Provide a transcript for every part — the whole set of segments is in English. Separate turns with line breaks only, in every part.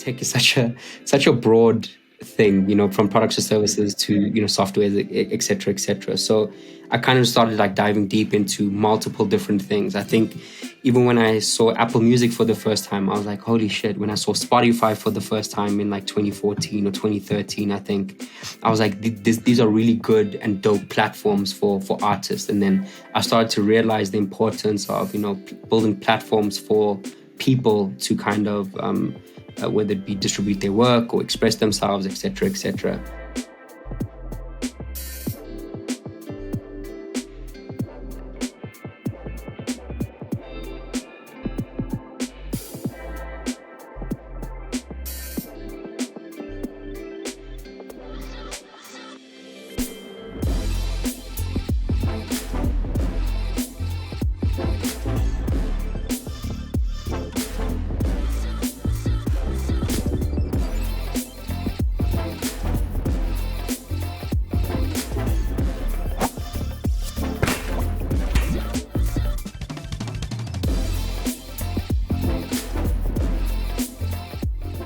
tech is such a broad thing, from products to services to, software, et cetera, et cetera. So I kind of started like diving deep into multiple different things. I think even when I saw Apple Music for the first time, I was like, holy shit. When I saw Spotify for the first time in like 2014 or 2013, I think, I was like, these are really good and dope platforms for artists. And then I started to realize the importance of, building platforms for people to kind of, whether it be distribute their work or express themselves, et cetera, et cetera.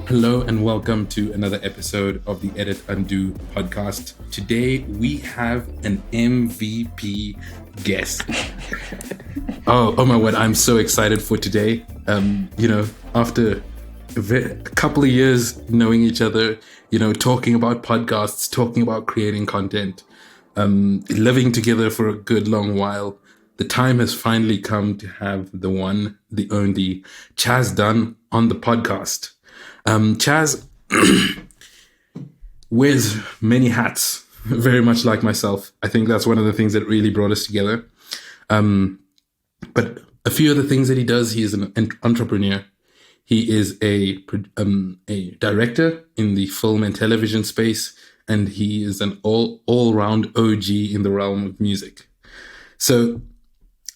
Hello and welcome to another episode of the Edit Undo podcast. Today we have an MVP guest. Oh my word, I'm so excited for today. After a couple of years knowing each other, talking about podcasts, talking about creating content, living together for a good long while, the time has finally come to have the one, the only Chaz Dunn on the podcast. Chaz wears many hats, very much like myself. I think that's one of the things that really brought us together. But a few of the things that he does, he is an entrepreneur. He is a director in the film and television space, and he is an all-round OG in the realm of music. So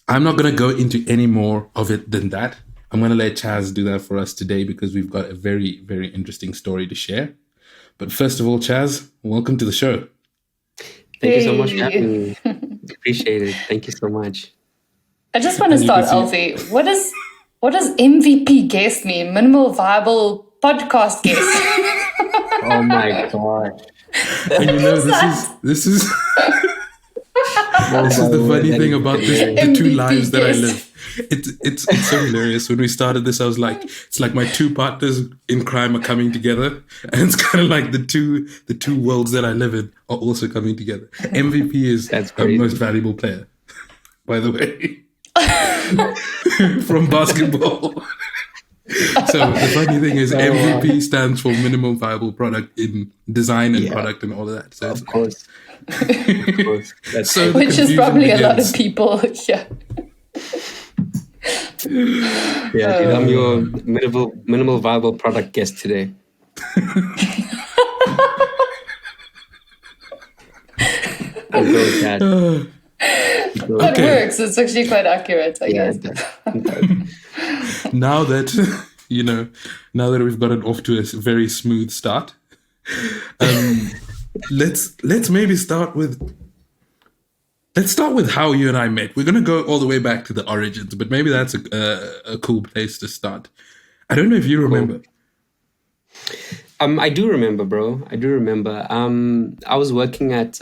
I'm not going to go into any more of it than that. I'm going to let Chaz do that for us today because we've got a very, very interesting story to share. But first of all, Chaz, welcome to the show.
Thank you so much for having me. Appreciate it. Thank you so much.
I just want to start, Alfie. What does MVP guest mean? Minimal viable podcast guest.
Oh my God.
And this is this is the funny thing about the two lives that I live. It's so hilarious. When we started this, I was like, it's like my two partners in crime are coming together, and it's kind of like the two worlds that I live in are also coming together. MVP is our most valuable player, by the way, from basketball. So the funny thing is, MVP stands for minimum viable product in design and product and all of that. So
of course.
So
which is probably a lot of people.
Yeah, I'm your minimal viable product guest today. I'll go with that.
That works. It's actually quite accurate, I guess.
Now that we've gotten off to a very smooth start, let's maybe start with. Let's start with how you and I met. We're going to go all the way back to the origins, but maybe that's a cool place to start. I don't know if you remember.
I do remember, bro. I do remember. I was working at...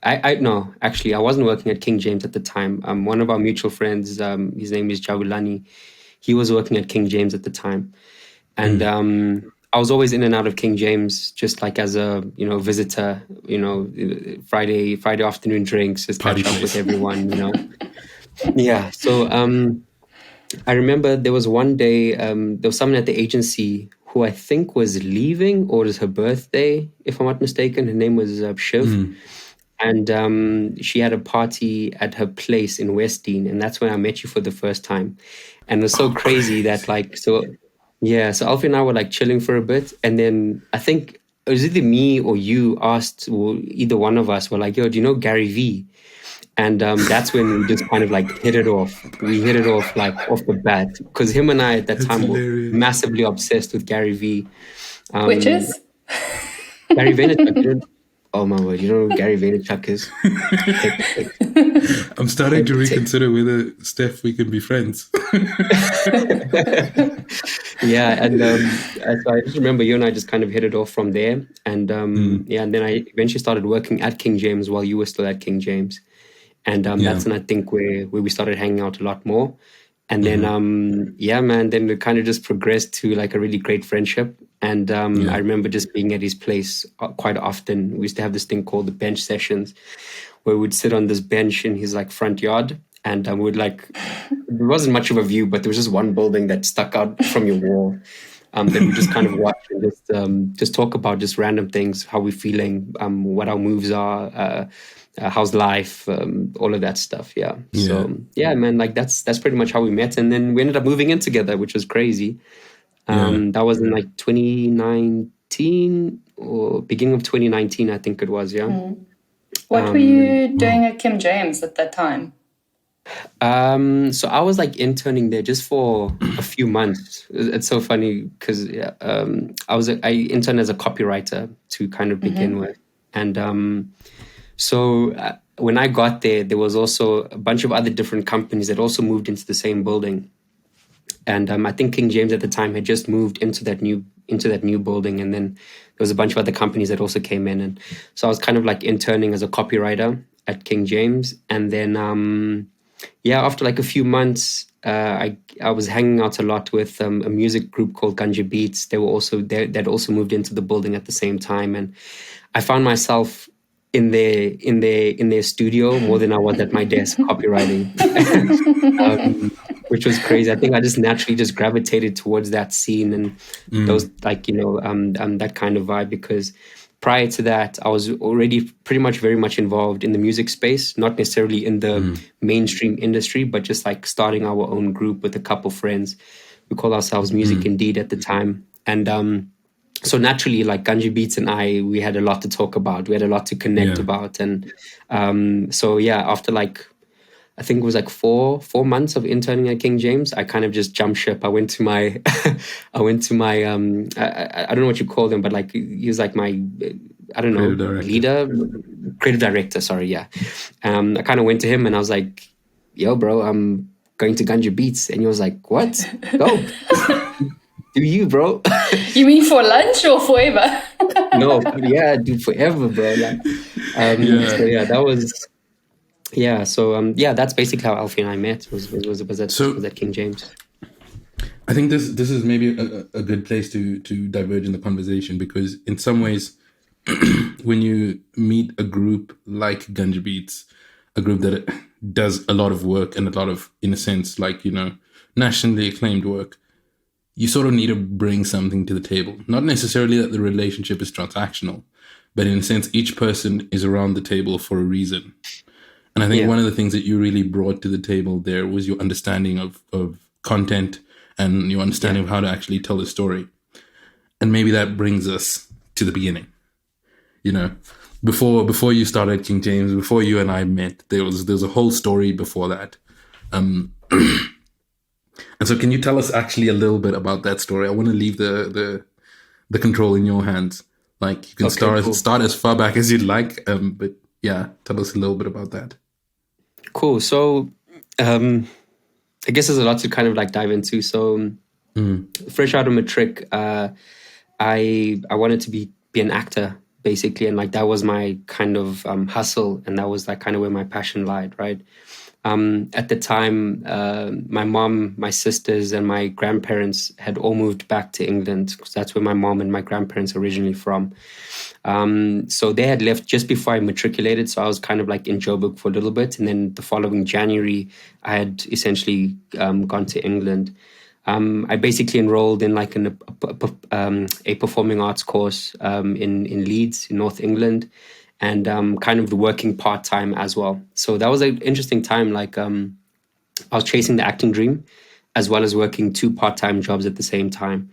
I wasn't working at King James at the time. One of our mutual friends, his name is Jabulani. He was working at King James at the time. And... I was always in and out of King James, just like as a visitor. Friday afternoon drinks, just catch up with everyone. Yeah. So I remember there was one day there was someone at the agency who I think was leaving, or it was her birthday, if I'm not mistaken. Her name was Shiv, and she had a party at her place in Westdean, and that's when I met you for the first time. And it was so crazy that Yeah, so Alfie and I were like chilling for a bit, and then I think it was either me or you asked, or either one of us were like, yo, do you know Gary V? And that's when we just kind of like hit it off. We hit it off like off the bat, because him and I at that time were massively obsessed with Gary V.
Which is?
Gary Vaynerchuk. Oh my word! You know who Gary Vaynerchuk is?
I'm starting to reconsider whether Steph we can be friends.
Yeah, and so I just remember you and I just kind of hit it off from there, and yeah, and then I eventually started working at King James while you were still at King James, and
Yeah.
that's when I think where we started hanging out a lot more, and then yeah, man, then it kind of just progressed to like a really great friendship, and I
Yeah.
remember just being at his place quite often. We used to have this thing called the bench sessions, where we'd sit on this bench in his like front yard, and we'd like there wasn't much of a view, but there was just one building that stuck out from your wall. That we just kind of watch and just talk about just random things, how we're feeling, what our moves are, how's life, all of that stuff. Yeah.
Yeah.
So yeah, man, like that's pretty much how we met, and then we ended up moving in together, which was crazy.
Yeah.
That was in like 2019 or beginning of 2019, I think it was. Yeah.
What were you doing at Kim James at that time?
So I was like interning there just for a few months. It's so funny because I interned as a copywriter to kind of begin with, and so when I got there, there was also a bunch of other different companies that also moved into the same building, and I think King James at the time had just moved into that new building, and then there was a bunch of other companies that also came in, and so I was kind of like interning as a copywriter at King James, and then yeah, after like a few months, I was hanging out a lot with a music group called Ganja Beats. They were also there, that also moved into the building at the same time, and I found myself in their studio more than I was at my desk copywriting, which was crazy. I think I just naturally just gravitated towards that scene and those like that kind of vibe because prior to that, I was already pretty much very much involved in the music space, not necessarily in the mainstream industry, but just like starting our own group with a couple friends. We call ourselves Music Indeed at the time. And so naturally, like Ganji Beats and we had a lot to talk about. We had a lot to connect about. And so, yeah, after like, I think it was like four months of interning at King James, I kind of just jumped ship. I went to my, I don't know what you call them, but like he was like my, I don't know, creative director. Sorry, yeah. I kind of went to him and I was like, "Yo, bro, I'm going to Ganja Beats," and he was like, "What? Go, do you, bro?"
You mean for lunch or forever?
No, yeah, dude, forever, bro. Like, so yeah, that was. Yeah, so yeah, that's basically how Alfie and I met. Was at King James.
I think this is maybe a good place to diverge in the conversation because in some ways, when you meet a group like Ganja Beats, a group that does a lot of work and a lot of, in a sense, like nationally acclaimed work, you sort of need to bring something to the table. Not necessarily that the relationship is transactional, but in a sense, each person is around the table for a reason. And I think one of the things that you really brought to the table there was your understanding of content and your understanding of how to actually tell a story. And maybe that brings us to the beginning. Before you started King James, before you and I met, there was a whole story before that. And so can you tell us actually a little bit about that story? I want to leave the control in your hands. Like you can start as far back as you'd like, but yeah, tell us a little bit about that.
Cool. So, I guess there's a lot to kind of like dive into. So, fresh out of matric, I wanted to be an actor basically, and like that was my kind of hustle, and that was like kind of where my passion lied, right? At the time, my mom, my sisters, and my grandparents had all moved back to England because that's where my mom and my grandparents are originally from. So they had left just before I matriculated. So I was kind of like in Joburg for a little bit. And then the following January, I had essentially gone to England. I basically enrolled in like a performing arts course in Leeds, in North England, and kind of working part-time as well. So that was an interesting time. Like I was chasing the acting dream as well as working 2 part-time jobs at the same time.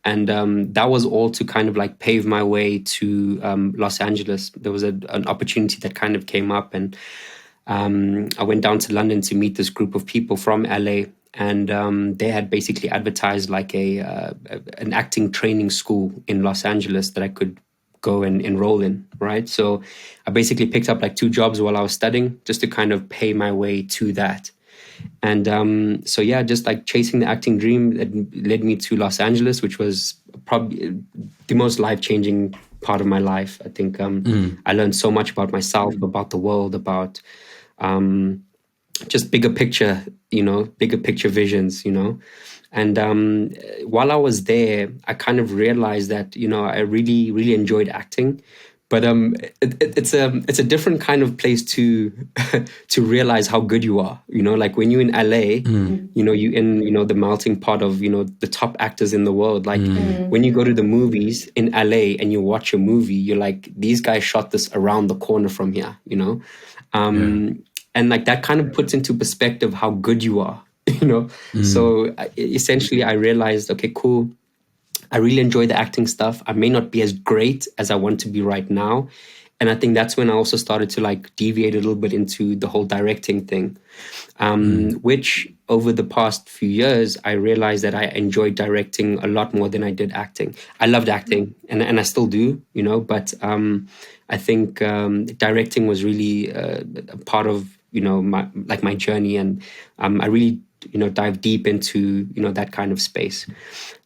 And that was all to kind of like pave my way to Los Angeles. There was an opportunity that kind of came up, and I went down to London to meet this group of people from LA, and they had basically advertised like an acting training school in Los Angeles that I could go and enroll in, right? So I basically picked up like 2 jobs while I was studying just to kind of pay my way to that. And so yeah, just like chasing the acting dream, it led me to Los Angeles, which was probably the most life-changing part of my life. I think I learned so much about myself, about the world, about just bigger picture visions, And while I was there, I kind of realized that, I really, really enjoyed acting. But it's a different kind of place to to realize how good you are. Like when you're in LA, you're in the melting pot of the top actors in the world. Like when you go to the movies in LA and you watch a movie, you're like, these guys shot this around the corner from here. And like that kind of puts into perspective how good you are. So essentially, I realized, okay, cool. I really enjoy the acting stuff. I may not be as great as I want to be right now. And I think that's when I also started to like deviate a little bit into the whole directing thing, which over the past few years, I realized that I enjoyed directing a lot more than I did acting. I loved acting and I still do, but I think directing was really a part of, my journey. And I really, dive deep into, that kind of space.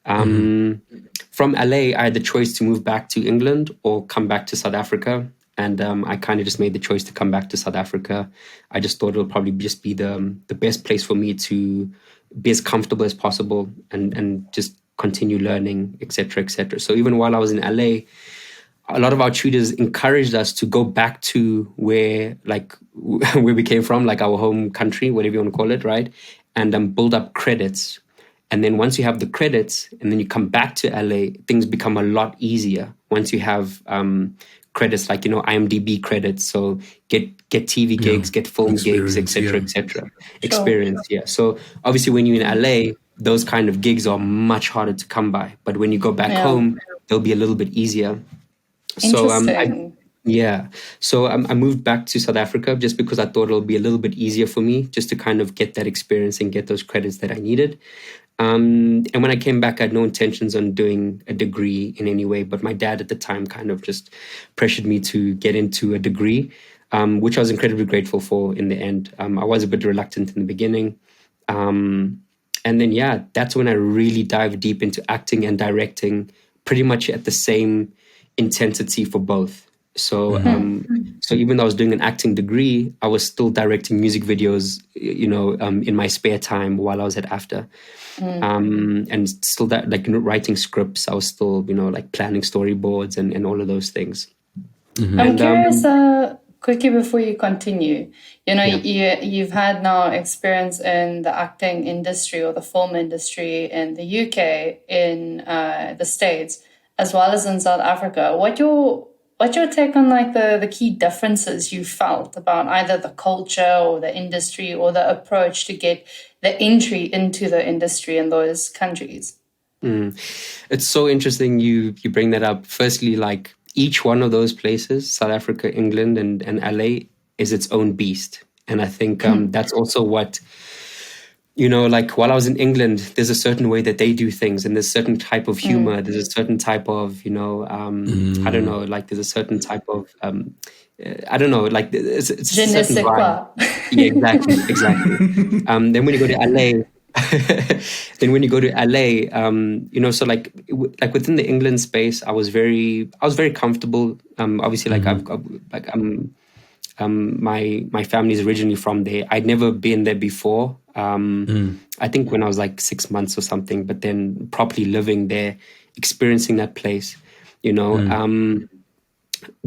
From LA, I had the choice to move back to England or come back to South Africa. And I kind of just made the choice to come back to South Africa. I just thought it'll probably just be the best place for me to be as comfortable as possible and just continue learning, et cetera, et cetera. So even while I was in LA, a lot of our tutors encouraged us to go back to where we came from, like our home country, whatever you want to call it, right? And build up credits. And then once you have the credits and then you come back to LA, things become a lot easier once you have credits like, IMDb credits. So get TV gigs, get film gigs, et cetera, et cetera. Experience, yeah. So obviously when you're in LA, those kind of gigs are much harder to come by. But when you go back home, they'll be a little bit easier. So I moved back to South Africa just because I thought it'll be a little bit easier for me just to kind of get that experience and get those credits that I needed. And when I came back, I had no intentions on doing a degree in any way, but my dad at the time kind of just pressured me to get into a degree, which I was incredibly grateful for in the end. I was a bit reluctant in the beginning. And then, that's when I really dived deep into acting and directing pretty much at the same intensity for both. So so even though I was doing an acting degree, I was still directing music videos, in my spare time while I was at AFTA. And still that writing scripts, I was still, planning storyboards and all of those things.
I'm curious, quickly before you continue, you've had now experience in the acting industry or the film industry in the UK, in the States, as well as in South Africa. What's your take on the key differences you felt about either the culture or the industry or the approach to get the entry into the industry in those countries?
It's so interesting you bring that up. Firstly, like each one of those places, South Africa, England, and LA, is its own beast. And I think that's also what, like while I was in England, there's a certain way that they do things, and there's a certain type of humor. There's a certain type of, I don't know, like there's a certain type of, I don't know, like it's a certain vibe. Yeah, exactly. Then when you go to LA, so like within the England space, I was very comfortable. Obviously, my family is originally from there. I'd never been there before. I think when I was like 6 months or something, but then properly living there, experiencing that place,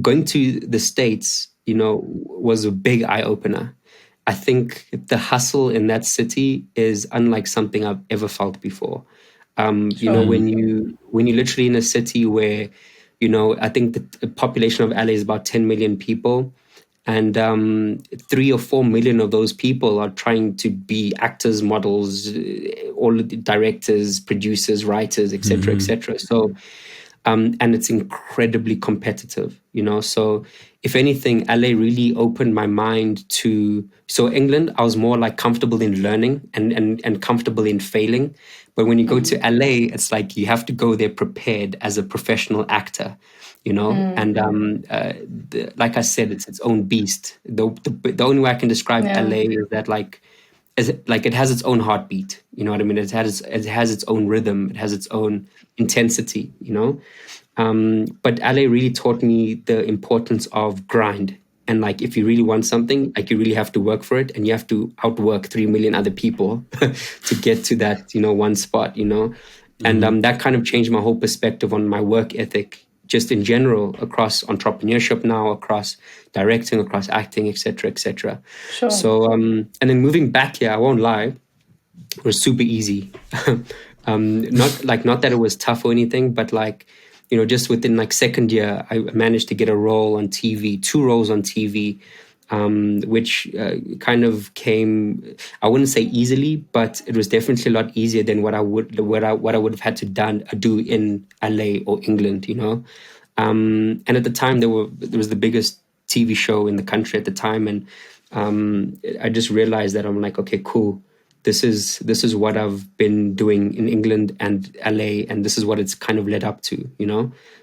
going to the States, was a big eye opener. I think the hustle in that city is unlike something I've ever felt before. When you're literally in a city where, I think the population of LA is about 10 million people. And 3 or 4 million of those people are trying to be actors, models, all of the directors, producers, writers, etc., etc. So and it's incredibly competitive, So if anything, LA really opened my mind to, so England, I was more like comfortable in learning and comfortable in failing. But when you go to LA, it's like you have to go there prepared as a professional actor, and like I said, it's its own beast. The only way I can describe LA is that like it has its own heartbeat, you know what I mean? It has its own rhythm, it has its own intensity, but LA really taught me the importance of grind. And like, if you really want something, like you really have to work for it, and you have to outwork 3 million other people to get to that, one spot, And that kind of changed my whole perspective on my work ethic, just in general, across entrepreneurship now, across directing, across acting, etc., etc.
Sure.
So, and then moving back here, I won't lie, it was super easy. Not that it was tough or anything, but like, just within like second year, I managed to get a role on TV, 2 roles on TV, which kind of came, I wouldn't say easily, but it was definitely a lot easier than what I would have had to do in LA or England, And at the time, there was the biggest TV show in the country at the time, and I just realized that I'm like, okay, cool. This is what I've been doing in England and LA, and this is what it's kind of led up to,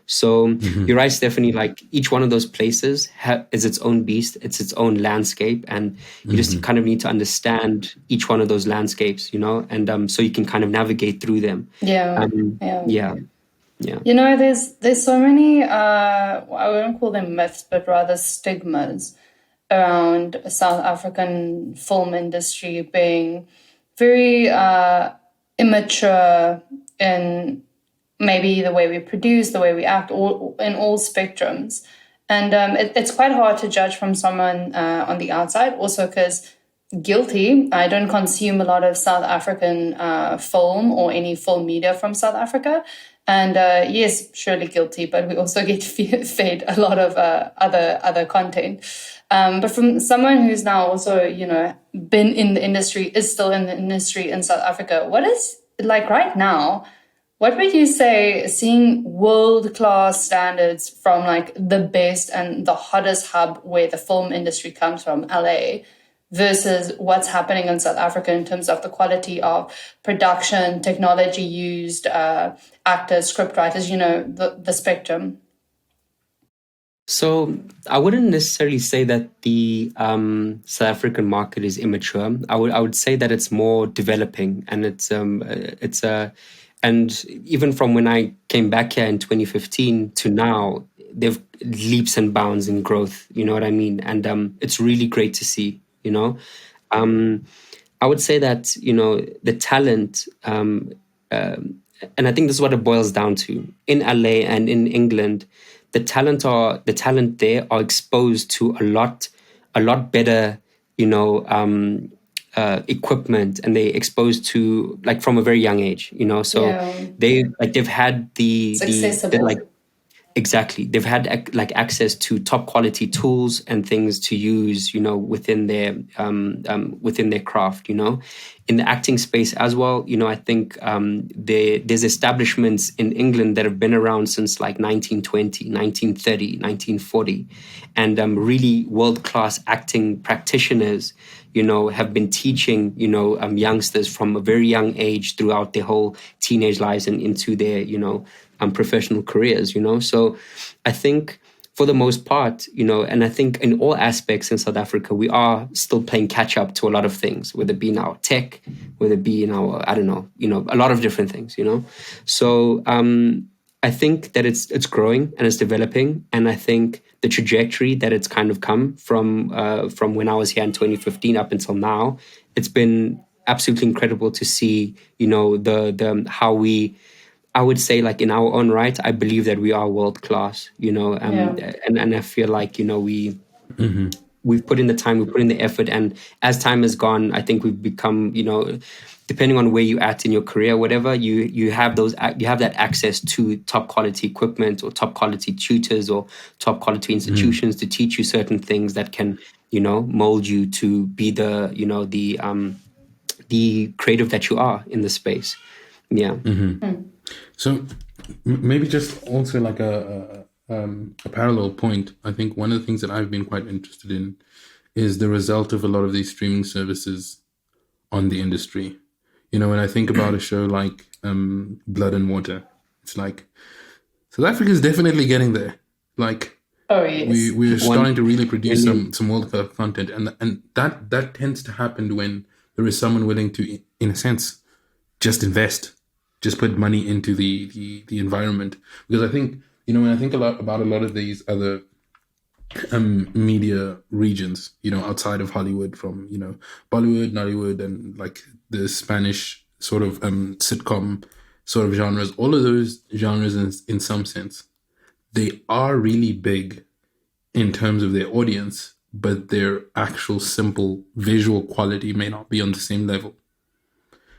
So you're right, Stephanie, like each one of those places is its own beast, it's its own landscape, and you just kind of need to understand each one of those landscapes, and so you can kind of navigate through them.
Yeah.
Yeah.
There's so many, I wouldn't call them myths, but rather stigmas around South African film industry being very immature in maybe the way we produce, the way we act, in all spectrums. And it's quite hard to judge from someone on the outside, also because guilty, I don't consume a lot of South African film or any film media from South Africa. And yes, surely guilty, but we also get fed a lot of other content. But from someone who's now also, been in the industry, is still in the industry in South Africa, what is, like right now, what would you say, seeing world-class standards from like the best and the hottest hub where the film industry comes from, LA, versus what's happening in South Africa in terms of the quality of production, technology used, actors, scriptwriters, the spectrum?
So I wouldn't necessarily say that the South African market is immature. I would say that it's more developing, and and even from when I came back here in 2015 to now, they've leaps and bounds in growth. You know what I mean? And it's really great to see. I would say that the talent, and I think this is what it boils down to in LA and in England. The talent there are exposed to a lot better, equipment, and they exposed to like from a very young age, So they've had
it's accessible.
Exactly. They've had like access to top quality tools and things to use, within their craft, In the acting space as well, I think there's establishments in England that have been around since like 1920, 1930, 1940. And really world-class acting practitioners, have been teaching, youngsters from a very young age throughout their whole teenage lives and into their, professional careers, So I think for the most part, and I think in all aspects in South Africa, we are still playing catch up to a lot of things, whether it be in our tech, whether it be in our, I don't know, a lot of different things, So I think that it's growing and it's developing. And I think the trajectory that it's kind of come from when I was here in 2015 up until now, it's been absolutely incredible to see, how we, I would say, like in our own right, I believe that we are world class, and I feel like, we've put in the time, we've put in the effort, and as time has gone, I think we've become, depending on where you're at in your career, whatever, you have that access to top quality equipment or top quality tutors or top quality institutions to teach you certain things that can, mold you to be the, the creative that you are in the space. Yeah.
So Maybe just also like a parallel point. I think one of the things that I've been quite interested in is the result of a lot of these streaming services on the industry. You know, when I think about a show like Blood and Water, it's like South Africa is definitely getting there. Like,
oh yes,
we're starting to really produce some World Cup content, and that tends to happen when there is someone willing to, in a sense, just invest, just put money into the environment. Because I think, you know, when I think about a lot of these other media regions, you know, outside of Hollywood, from, you know, Bollywood, Nollywood, and like the Spanish sort of sitcom sort of genres, all of those genres in some sense, they are really big in terms of their audience, but their actual simple visual quality may not be on the same level.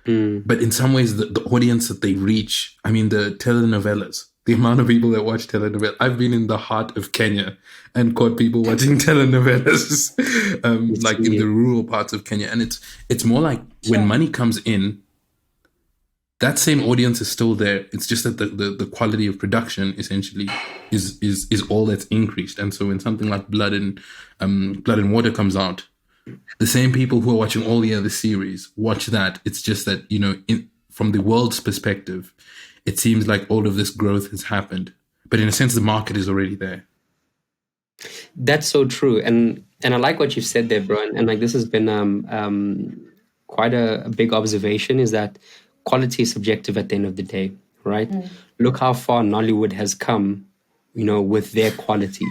But in some ways, the audience that they reach, I mean, the telenovelas, the amount of people that watch telenovelas. I've been in the heart of Kenya and caught people watching telenovelas, like in the rural parts of Kenya. And it's more like when money comes in, that same audience is still there. It's just that the quality of production essentially is all that's increased. And so when something like Blood and Water comes out, the same people who are watching all the other series watch that. It's just that, you know, from the world's perspective, it seems like all of this growth has happened. But in a sense, the market is already there.
That's so true. And I like what you've said there, bro. And like, this has been quite a big observation, is that quality is subjective at the end of the day, right? Look how far Nollywood has come, you know, with their quality.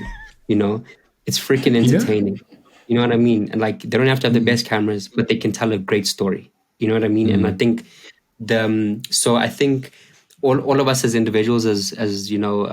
You know, it's freaking entertaining. Yeah. You know what I mean? And like, they don't have to have the best cameras, but they can tell a great story. You know what I mean? And I think so I think all of us as individuals, as you know,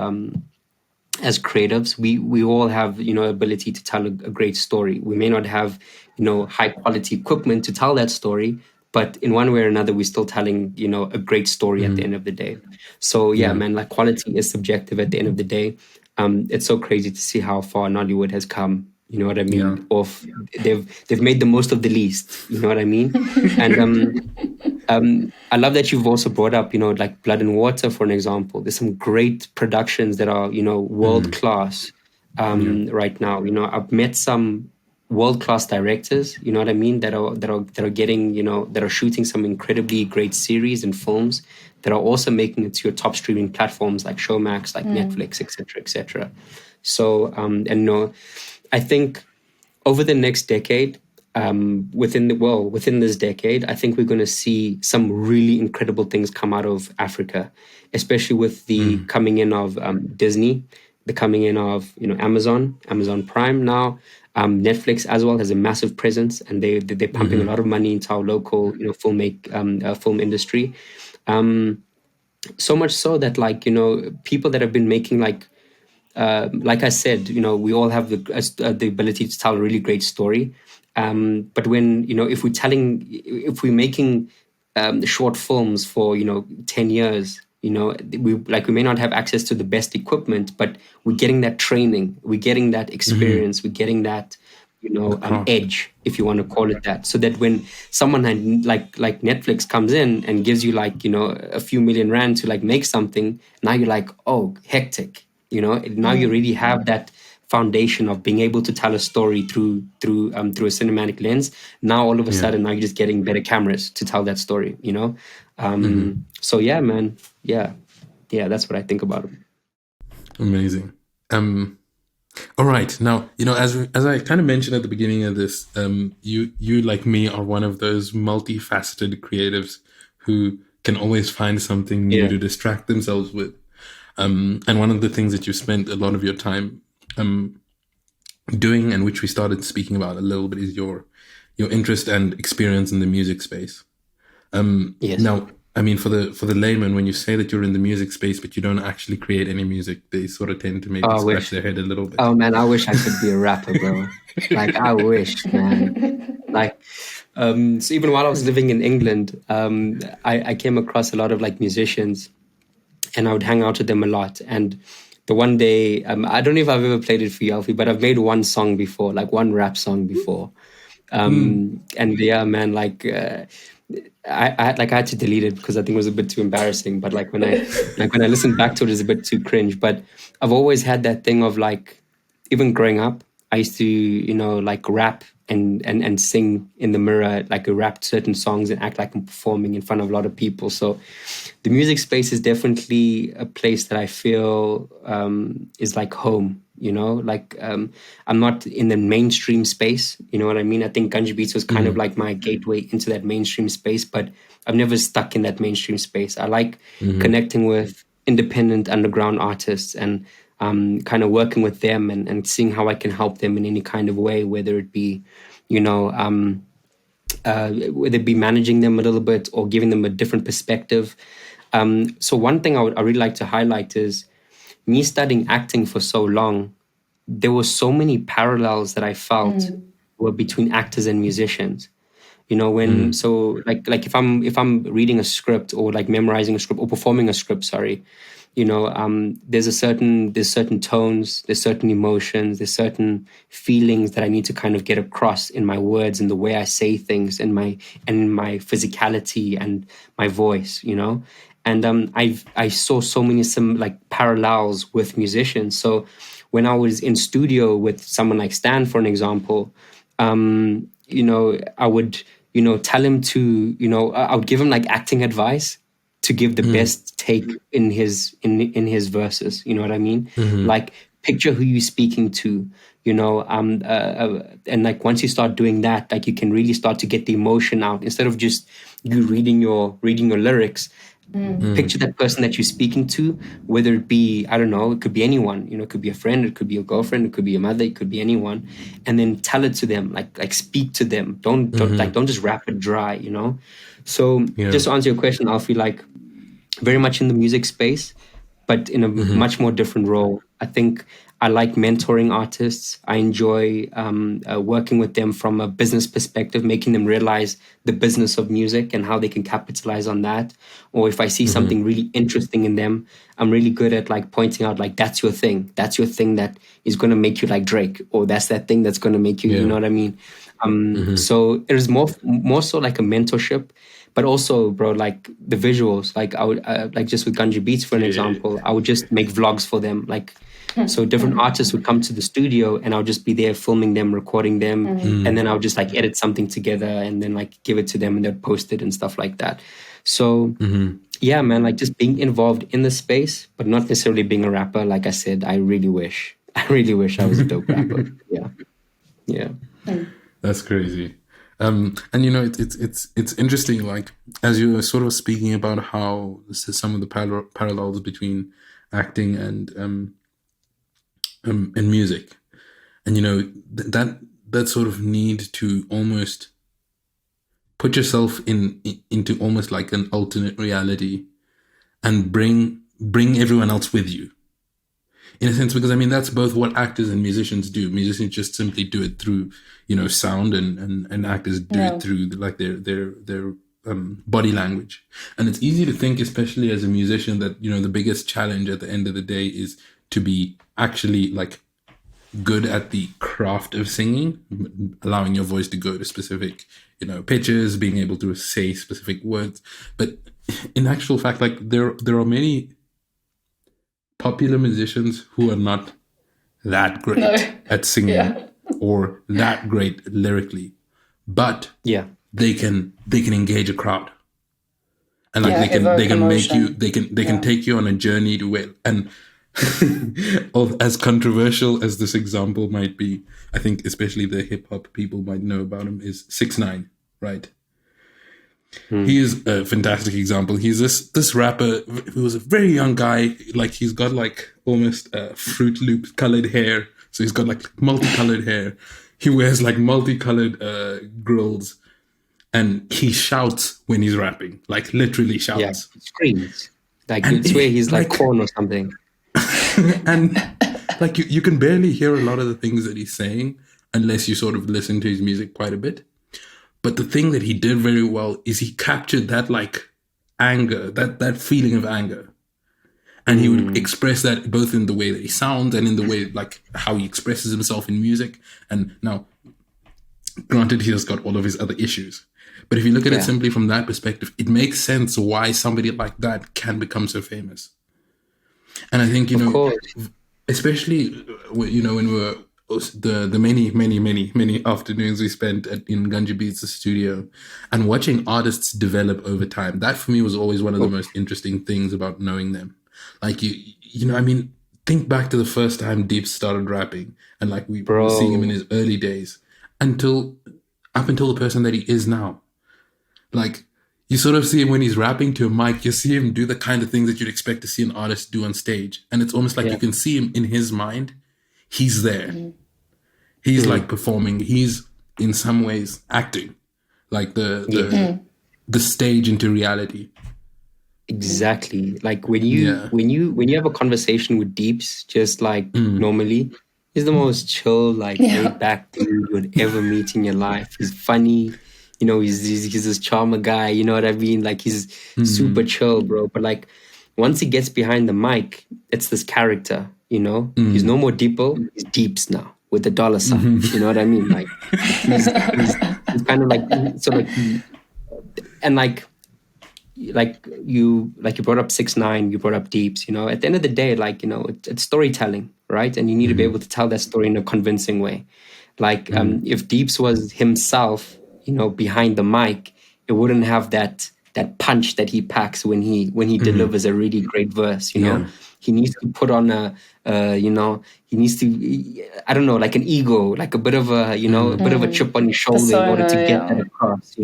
as creatives, we all have, you know, ability to tell a great story. We may not have, you know, high quality equipment to tell that story, but in one way or another, we're still telling, you know, a great story at the end of the day. So yeah, man, like, quality is subjective at the end of the day. It's so crazy to see how far Nollywood has come. You know what I mean? Yeah. They've made the most of the least. You know what I mean? And I love that you've also brought up, you know, like Blood and Water, for an example. There's some great productions that are, you know, world class right now. You know, I've met some world class directors. You know what I mean? That are getting, you know, that are shooting some incredibly great series and films that are also making it to your top streaming platforms like Showmax, like Netflix, etc., etc. So and you know, I think over the next decade, within this decade, I think we're going to see some really incredible things come out of Africa, especially with the coming in of Disney, the coming in of, you know, Amazon Prime now. Netflix as well has a massive presence, and they're pumping a lot of money into our local, you know, film industry. So much so that, like, you know, people that have been making like I said, you know, we all have the ability to tell a really great story. But when, you know, if we're making short films for, you know, 10 years, you know, we may not have access to the best equipment, but we're getting that training, we're getting that experience, we're getting that, you know, edge, if you want to call it that. So that when someone like Netflix comes in and gives you, like, you know, a few million rand to like make something, now you're like, oh, hectic. You know, now you really have that foundation of being able to tell a story through a cinematic lens. Now all of a sudden, now you're just getting better cameras to tell that story. You know, so yeah, man, yeah, that's what I think about it.
Amazing. All right, now, you know, as I kind of mentioned at the beginning of this, you like me are one of those multi-faceted creatives who can always find something new to distract themselves with. And one of the things that you spent a lot of your time doing, and which we started speaking about a little bit, is your interest and experience in the music space. Now, I mean, for the layman, when you say that you're in the music space but you don't actually create any music, they sort of tend to maybe scratch their head a little bit.
Oh man, I wish I could be a rapper, bro. Like, I wish, man. Like, so even while I was living in England, I came across a lot of like musicians, and I would hang out with them a lot. And the one day, I don't know if I've ever played it for you, Alfie, but I've made one song before, like one rap song before. And yeah, man, like I had to delete it because I think it was a bit too embarrassing. But like when I listen back to it, it's a bit too cringe. But I've always had that thing of like, even growing up, I used to, like rap and sing in the mirror, like I rap certain songs and act like I'm performing in front of a lot of people. So the music space is definitely a place that I feel is like home. Like I'm not in the mainstream space. You know what I mean? I think Gunja Beats was kind of like my gateway into that mainstream space, but I've never stuck in that mainstream space. I like connecting with independent underground artists and kind of working with them and seeing how I can help them in any kind of way, whether it be, whether it be managing them a little bit or giving them a different perspective. So one thing I really like to highlight is me studying acting for so long, there were so many parallels that I felt were between actors and musicians. So like if I'm reading a script or like memorizing a script or performing a script, sorry, there's certain tones, there's certain emotions, there's certain feelings that I need to kind of get across in my words and the way I say things and my physicality and my voice, and I saw so many like parallels with musicians. So when I was in studio with someone like Stan, for an example, I would tell him to I would give him like acting advice to give the best take in his verses. You know what I mean? Like picture who you're speaking to, and like once you start doing that, like you can really start to get the emotion out instead of just you reading your lyrics. Picture that person that you're speaking to, whether it be, I don't know, it could be anyone, it could be a friend, it could be a girlfriend, it could be a mother, it could be anyone, and then tell it to them, like speak to them. Don't just rap it dry, So just to answer your question, I'll feel like very much in the music space, but in a much more different role. I think I like mentoring artists. I enjoy working with them from a business perspective, making them realize the business of music and how they can capitalize on that. Or if I see something really interesting in them, I'm really good at like pointing out like, that's your thing. That's your thing that is going to make you like Drake, or that's that thing that's going to make you, you know what I mean? So it is more so like a mentorship. But also, bro, like the visuals, like I would, like just with Gunja Beats, for an example, I would just make vlogs for them. Like, so different artists would come to the studio and I'll just be there filming them, recording them. And then I'll just like edit something together and then like give it to them and they'd post it and stuff like that. So yeah, man, like just being involved in the space, but not necessarily being a rapper. Like I said, I really wish I was a dope rapper. Yeah.
That's crazy. And it's interesting, like as you were sort of speaking about how this is some of the parallels between acting and music, and that sort of need to almost put yourself into almost like an alternate reality and bring everyone else with you. In a sense, because I mean that's both what actors and musicians do. Musicians just simply do it through, sound, and actors do it through like their body language. And it's easy to think, especially as a musician, that the biggest challenge at the end of the day is to be actually like good at the craft of singing, allowing your voice to go to specific pitches, being able to say specific words. But in actual fact, like there are many popular musicians who are not that great at singing or that great lyrically, but they can engage a crowd, and like they can make you, they can take you on a journey to where. And as controversial as this example might be, I think especially the hip hop people might know about him, is 6ix9ine, right? He is a fantastic example. He's this rapper who was a very young guy. Like he's got like almost Fruit Loop colored hair. So he's got like multicolored hair. He wears like multicolored grills, and he shouts when he's rapping. Like literally shouts.
Yeah, screams. Like you swear he's like corn or something.
And like you can barely hear a lot of the things that he's saying unless you sort of listen to his music quite a bit. But the thing that he did very well is he captured that like anger, that feeling of anger. And he would express that both in the way that he sounds and in the way like how he expresses himself in music. And now, granted, he has got all of his other issues. But if you look at it simply from that perspective, it makes sense why somebody like that can become so famous. And I think, especially, when we were the many afternoons we spent in Gunja Beats' studio and watching artists develop over time, that for me was always one of the most interesting things about knowing them. Like, think back to the first time Deep started rapping, and like we were seeing him in his early days up until the person that he is now. Like, you sort of see him when he's rapping to a mic, you see him do the kind of things that you'd expect to see an artist do on stage. And it's almost like you can see him in his mind. He's there. Mm-hmm. He's like performing. He's in some ways acting like the stage into reality.
Exactly. Like when you have a conversation with Deeps, just like normally, he's the most chill, like laid back dude you would ever meet in your life. He's funny. He's this charmer guy, you know what I mean? Like, he's super chill, bro. But like, once he gets behind the mic, it's this character, He's no more Deepo, he's Deeps now with the dollar sign. You know what I mean? Like, he's kind of like, sort of, and like you brought up 6ix9ine, you brought up Deeps, at the end of the day, like, it's storytelling, right? And you need to be able to tell that story in a convincing way. Like, if Deeps was himself, behind the mic, it wouldn't have that punch that he packs when he delivers a really great verse. He needs to put on he needs to, I don't know, like an ego, like a bit of a a bit of a chip on your shoulder in order to get that across.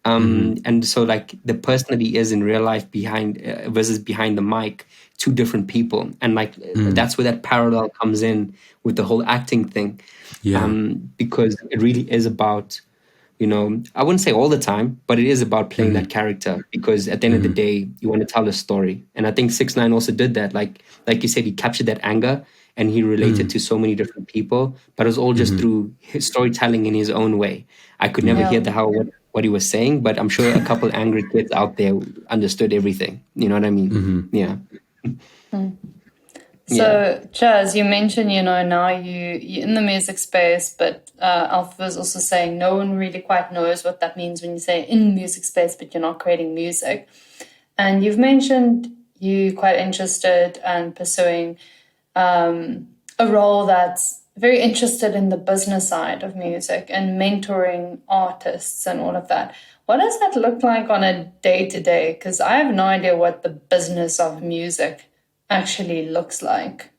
And so like the person that he is in real life behind versus behind the mic, two different people, and like that's where that parallel comes in with the whole acting thing. Because it really is about, I wouldn't say all the time, but it is about playing that character, because at the end of the day, you want to tell a story. And I think 6ix9ine also did that. Like you said, he captured that anger and he related to so many different people, but it was all just through his storytelling in his own way. I could never hear what he was saying, but I'm sure a couple angry kids out there understood everything. You know what I mean? Yeah.
So, Chaz, you mentioned, now you're in the music space, but Alpha was also saying no one really quite knows what that means when you say in music space, but you're not creating music. And you've mentioned you're quite interested and pursuing a role that's very interested in the business side of music and mentoring artists and all of that. What does that look like on a day-to-day? Because I have no idea what the business of music actually looks like,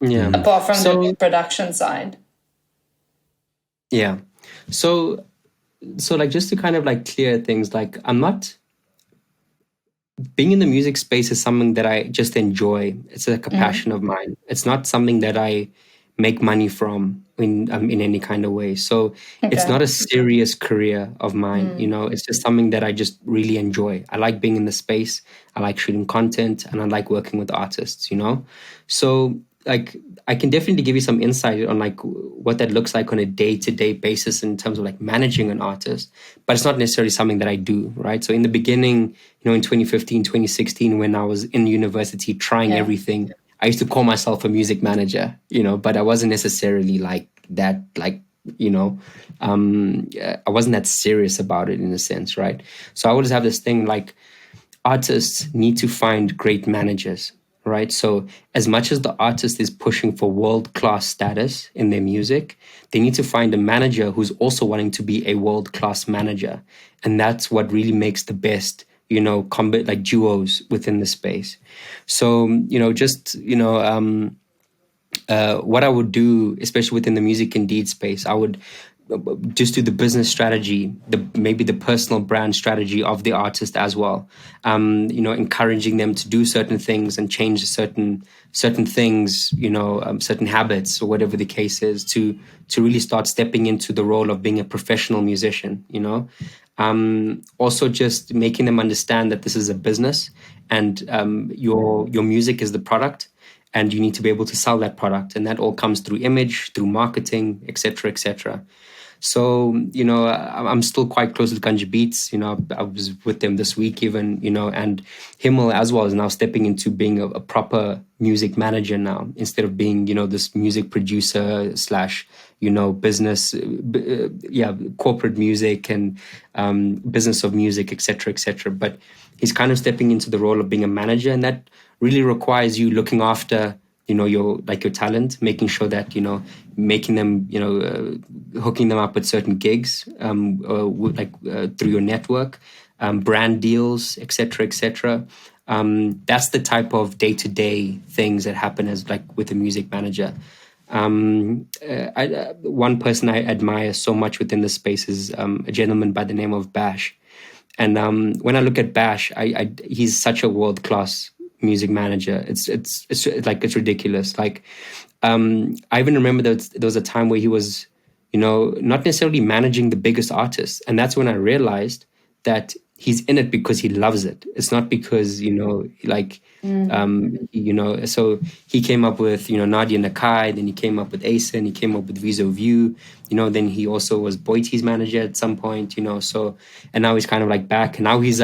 apart from the production side.
So like, just to kind of like clear things, like, I'm not being in the music space is something that I just enjoy. It's like a passion of mine. It's not something that I make money from in any kind of way. So it's not a serious career of mine. It's just something that I just really enjoy. I like being in the space. I like shooting content, and I like working with artists, So like, I can definitely give you some insight on like what that looks like on a day-to-day basis in terms of like managing an artist, but it's not necessarily something that I do, right? So in the beginning, in 2015, 2016, when I was in university trying everything, I used to call myself a music manager, but I wasn't necessarily like that, like, I wasn't that serious about it in a sense, right? So I always have this thing like, artists need to find great managers, right? So as much as the artist is pushing for world-class status in their music, they need to find a manager who's also wanting to be a world-class manager. And that's what really makes the best combat like duos within the space. So, what I would do, especially within the music Indeed space, I would just do the business strategy, maybe the personal brand strategy of the artist as well. Encouraging them to do certain things and change certain things, certain habits or whatever the case is, to really start stepping into the role of being a professional musician. Also just making them understand that this is a business, and your music is the product, and you need to be able to sell that product, and that all comes through image, through marketing, etc., etc. So, I'm still quite close with Ganji Beats. I was with them this week even, and Himmel as well is now stepping into being a proper music manager now, instead of being, this music producer slash, business, corporate music and business of music, etc., etc. But he's kind of stepping into the role of being a manager, and that really requires you looking after your talent, making sure that making them hooking them up with certain gigs, through your network, brand deals, etc., etc. That's the type of day-to-day things that happen as with a music manager. One person I admire so much within the space is a gentleman by the name of Bash. And when I look at Bash, he's such a world-class music manager. It's ridiculous. I even remember there was a time where he was, not necessarily managing the biggest artists, and that's when I realized that he's in it because he loves it. It's not because So he came up with Nadia Nakai, then he came up with Asen, he came up with Viso View, then he also was Boiti's manager at some point, So, and now he's kind of back, and now he's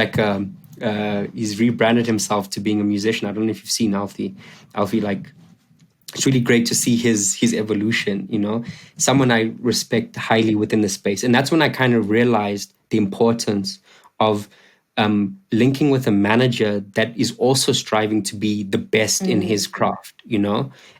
he's rebranded himself to being a musician. I don't know if you've seen Alfie. It's really great to see his evolution, someone I respect highly within the space. And that's when I kind of realized the importance of linking with a manager that is also striving to be the best in his craft,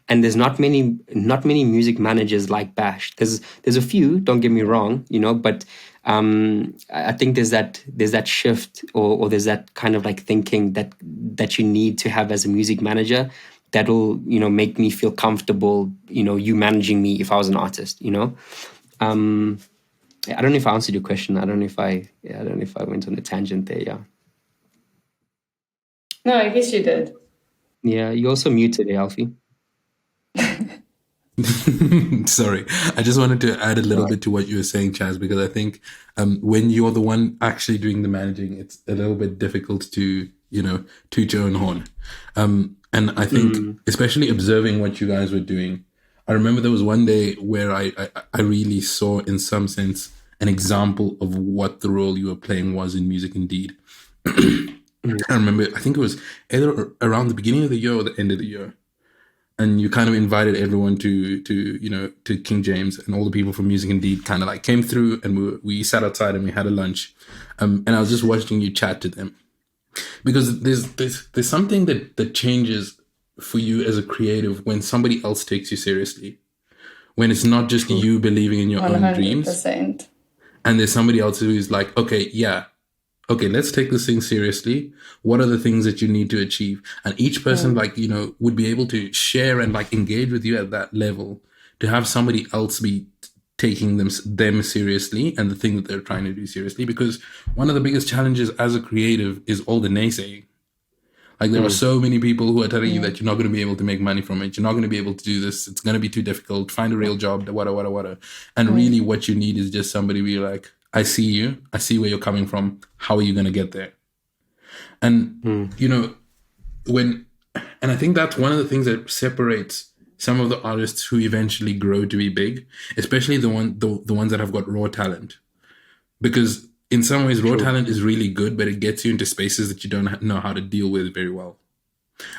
And there's not many music managers like Bash. There's a few, don't get me wrong, but I think there's that shift or there's that kind of thinking that you need to have as a music manager that'll make me feel comfortable, you managing me if I was an artist, I don't know if I answered your question. I don't know if I went on a tangent there. Yeah.
No, I guess you did.
Yeah, you also muted, Alfie.
Sorry, I just wanted to add a little bit to what you were saying, Chaz, because I think when you're the one actually doing the managing, it's a little bit difficult to toot your own horn. And I think especially observing what you guys were doing, I remember there was one day where I really saw, in some sense, an example of what the role you were playing was in Music Indeed. I remember, I think it was either around the beginning of the year or the end of the year. And you kind of invited everyone to King James, and all the people from Music Indeed kind of came through, and we sat outside and we had a lunch. And I was just watching you chat to them. Because there's something that changes for you as a creative when somebody else takes you seriously. When it's not just you believing in your 100%. Own dreams. And there's somebody else who is like, okay, let's take this thing seriously. What are the things that you need to achieve? And each person would be able to share and engage with you at that level, to have somebody else be taking them seriously and the thing that they're trying to do seriously. Because one of the biggest challenges as a creative is all the naysaying. There are so many people who are telling you that you're not going to be able to make money from it. You're not going to be able to do this. It's going to be too difficult. Find a real job, whatever. And really what you need is just somebody be like, I see you. I see where you're coming from. How are you going to get there? And, and I think that's one of the things that separates some of the artists who eventually grow to be big, especially the ones that have got raw talent. Because in some ways, raw talent is really good, but it gets you into spaces that you don't know how to deal with very well.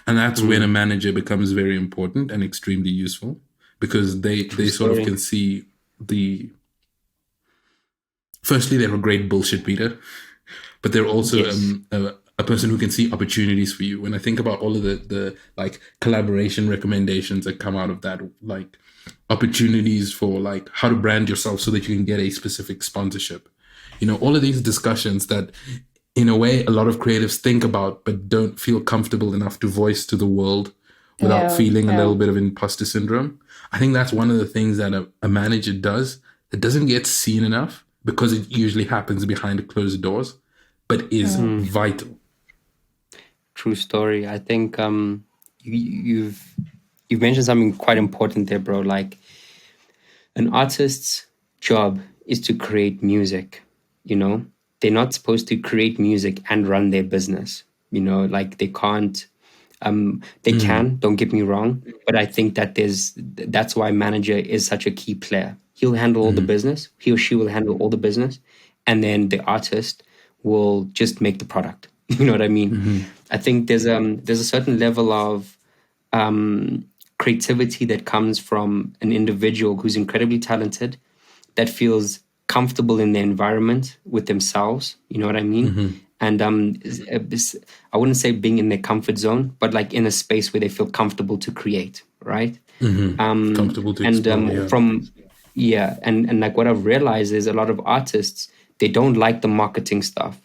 And that's when a manager becomes very important and extremely useful, because they sort of can see firstly, they're a great bullshit beater, but they're also a person who can see opportunities for you. When I think about all of the collaboration recommendations that come out of that, opportunities for how to brand yourself so that you can get a specific sponsorship, all of these discussions that in a way a lot of creatives think about but don't feel comfortable enough to voice to the world without feeling a little bit of imposter syndrome. I think that's one of the things that a manager does that doesn't get seen enough, because it usually happens behind closed doors, but is vital.
True story. I think you've mentioned something quite important there, bro. An artist's job is to create music. They're not supposed to create music and run their business. They can't. They can. Don't get me wrong, but I think that that's why manager is such a key player. he'll handle all the business. He or she will handle all the business, and then the artist will just make the product. You know what I mean? I think there's a certain level of creativity that comes from an individual who's incredibly talented, that feels comfortable in their environment with themselves. You know what I mean? And I wouldn't say being in their comfort zone, but like in a space where they feel comfortable to create, right?
Comfortable to explore,
and like what I've realized is a lot of artists, they don't like the marketing stuff,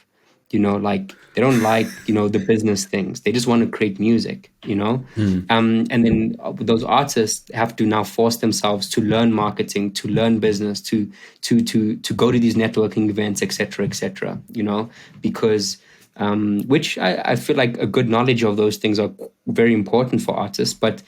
like they don't like the business things. They just want to create music, and then those artists have to now force themselves to learn marketing, to learn business, to go to these networking events, etc., because which I feel like a good knowledge of those things are very important for artists. But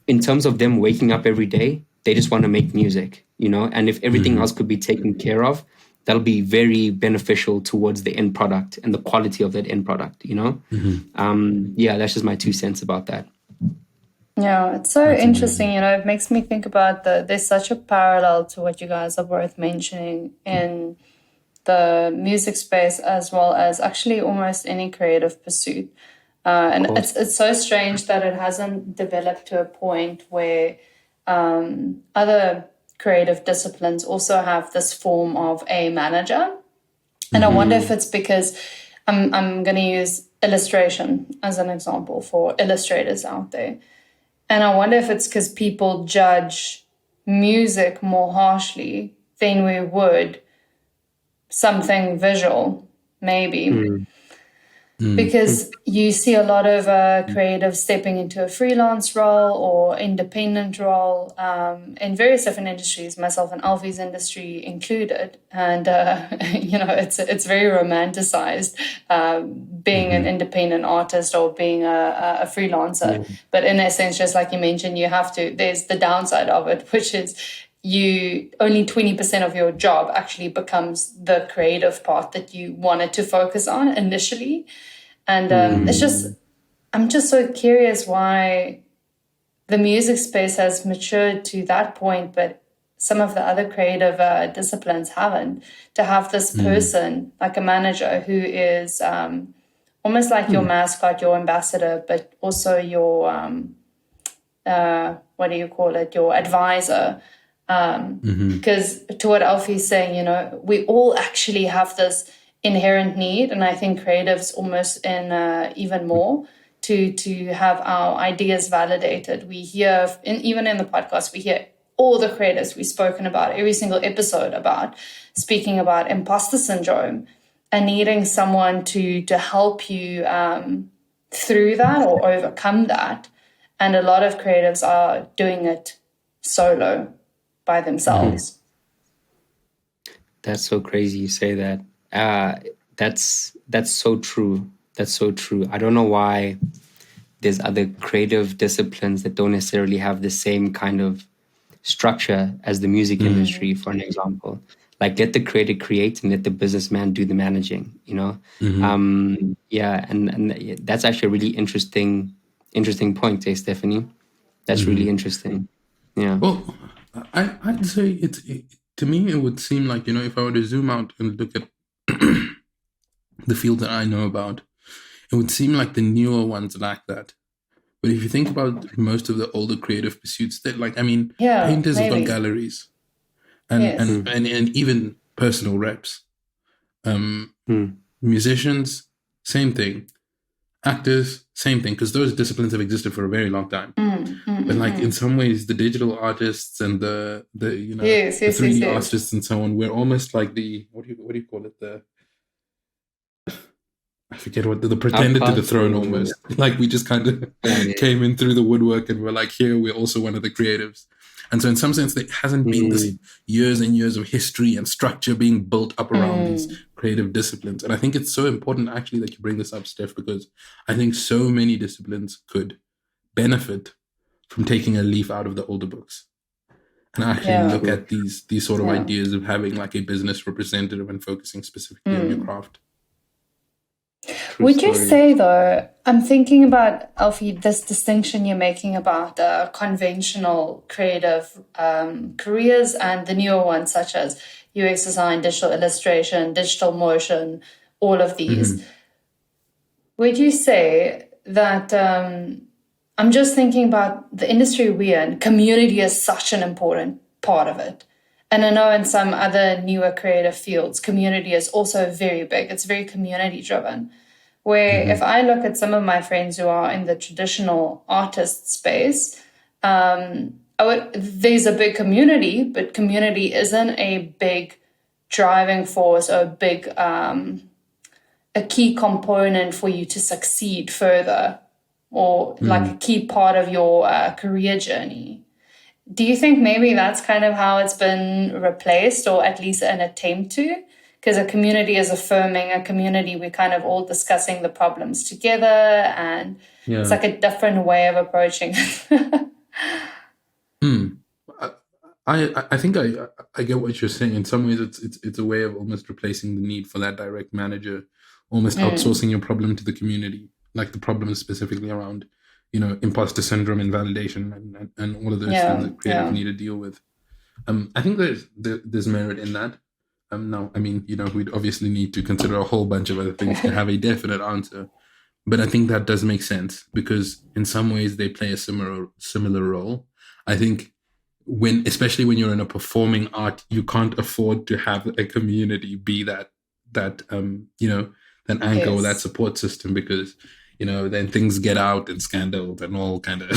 in terms of them waking up every day, they just want to make music, and if everything else could be taken care of, that'll be very beneficial towards the end product and the quality of that end product, that's just my 2 cents about that.
Yeah, it's so That's interesting. Amazing. It makes me think about there's such a parallel to what you guys are both mentioning in the music space, as well as actually almost any creative pursuit. And it's so strange that it hasn't developed to a point where other creative disciplines also have this form of a manager. And I wonder if it's because I'm going to use illustration as an example for illustrators out there. And I wonder if it's because people judge music more harshly than we would something visual, maybe. Because you see a lot of creatives stepping into a freelance role or independent role in various different industries, myself and Alfie's industry included. And, it's very romanticized being an independent artist or being a freelancer. But in essence, just like you mentioned, there's the downside of it, which is only 20% of your job actually becomes the creative part that you wanted to focus on initially. And I'm just so curious why the music space has matured to that point, but some of the other creative disciplines haven't. To have this person, like a manager, who is almost like your mascot, your ambassador, but also your, your advisor. Because to what Alfie's saying, we all actually have this inherent need, and I think creatives almost in even more to have our ideas validated. We hear, even in the podcast, we hear all the creatives we've spoken about, every single episode about, speaking about imposter syndrome and needing someone to help you through that or overcome that. And a lot of creatives are doing it solo by themselves.
That's so crazy you say that. That's so true. That's so true. I don't know why there's other creative disciplines that don't necessarily have the same kind of structure as the music industry, for an example. Like, let the creator create and let the businessman do the managing, and that's actually a really interesting point, Stephanie. That's really interesting. Yeah.
Well, I'd say to me, it would seem like, if I were to zoom out and look at the field that I know about, it would seem like the newer ones lack that. But if you think about most of the older creative pursuits, that painters have got galleries and even personal reps. Musicians, same thing. Actors, same thing, because those disciplines have existed for a very long time. But in some ways, the digital artists and the 3D artists and so on, we're almost like the what do you call it? I forget what the pretender to the throne almost. Like, we just kind of came in through the woodwork and we're like, here, we're also one of the creatives. And so in some sense, there hasn't been this years and years of history and structure being built up around these creative disciplines. And I think it's so important, actually, that you bring this up, Steph, because I think so many disciplines could benefit from taking a leaf out of the older books and actually look at these sort of ideas of having like a business representative and focusing specifically on your craft.
True
Would you
story.
say, though, I'm thinking about, Alfie, this distinction you're making about the conventional creative careers and the newer ones, such as UX design, digital illustration, digital motion, all of these.
Mm-hmm.
Would you say that I'm just thinking about the industry we're in, community is such an important part of it. And I know in some other newer creative fields, community is also very big. It's very community driven. Where if I look at some of my friends who are in the traditional artist space, there's a big community, but community isn't a big driving force or a big a key component for you to succeed further, or like a key part of your career journey. Do you think maybe that's kind of how it's been replaced, or at least an attempt to? Because a community is affirming, a community, we're kind of all discussing the problems together, and it's like a different way of approaching it.
I think I get what you're saying. In some ways, it's a way of almost replacing the need for that direct manager, almost outsourcing your problem to the community, like the problem specifically around, imposter syndrome and validation and all of those things that creatives need to deal with. I think there's merit in that. Now, I mean, we'd obviously need to consider a whole bunch of other things to have a definite answer. But I think that does make sense because in some ways they play a similar role. I think especially when you're in a performing art, you can't afford to have a community be that anchor or that support system because, then things get out and scandaled and all kind of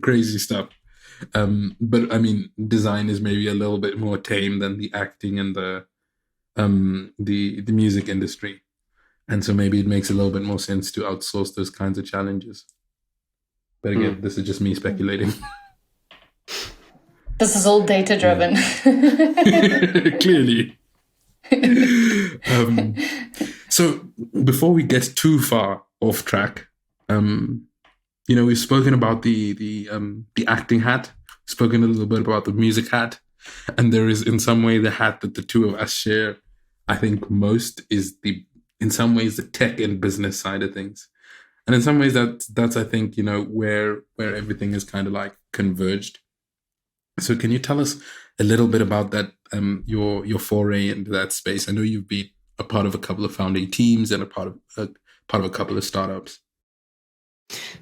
crazy stuff. But I mean, design is maybe a little bit more tame than the acting and the music industry. And so maybe it makes a little bit more sense to outsource those kinds of challenges. But again, this is just me speculating.
This is all data driven.
Clearly. So before we get too far off track, we've spoken about the acting hat, spoken a little bit about the music hat, and there is in some way the hat that the two of us share. I think most is in some ways the tech and business side of things, and in some ways that's I think where everything is kind of like converged. So can you tell us a little bit about that, your foray into that space? I know you've been a part of a couple of founding teams and a part of a couple of startups.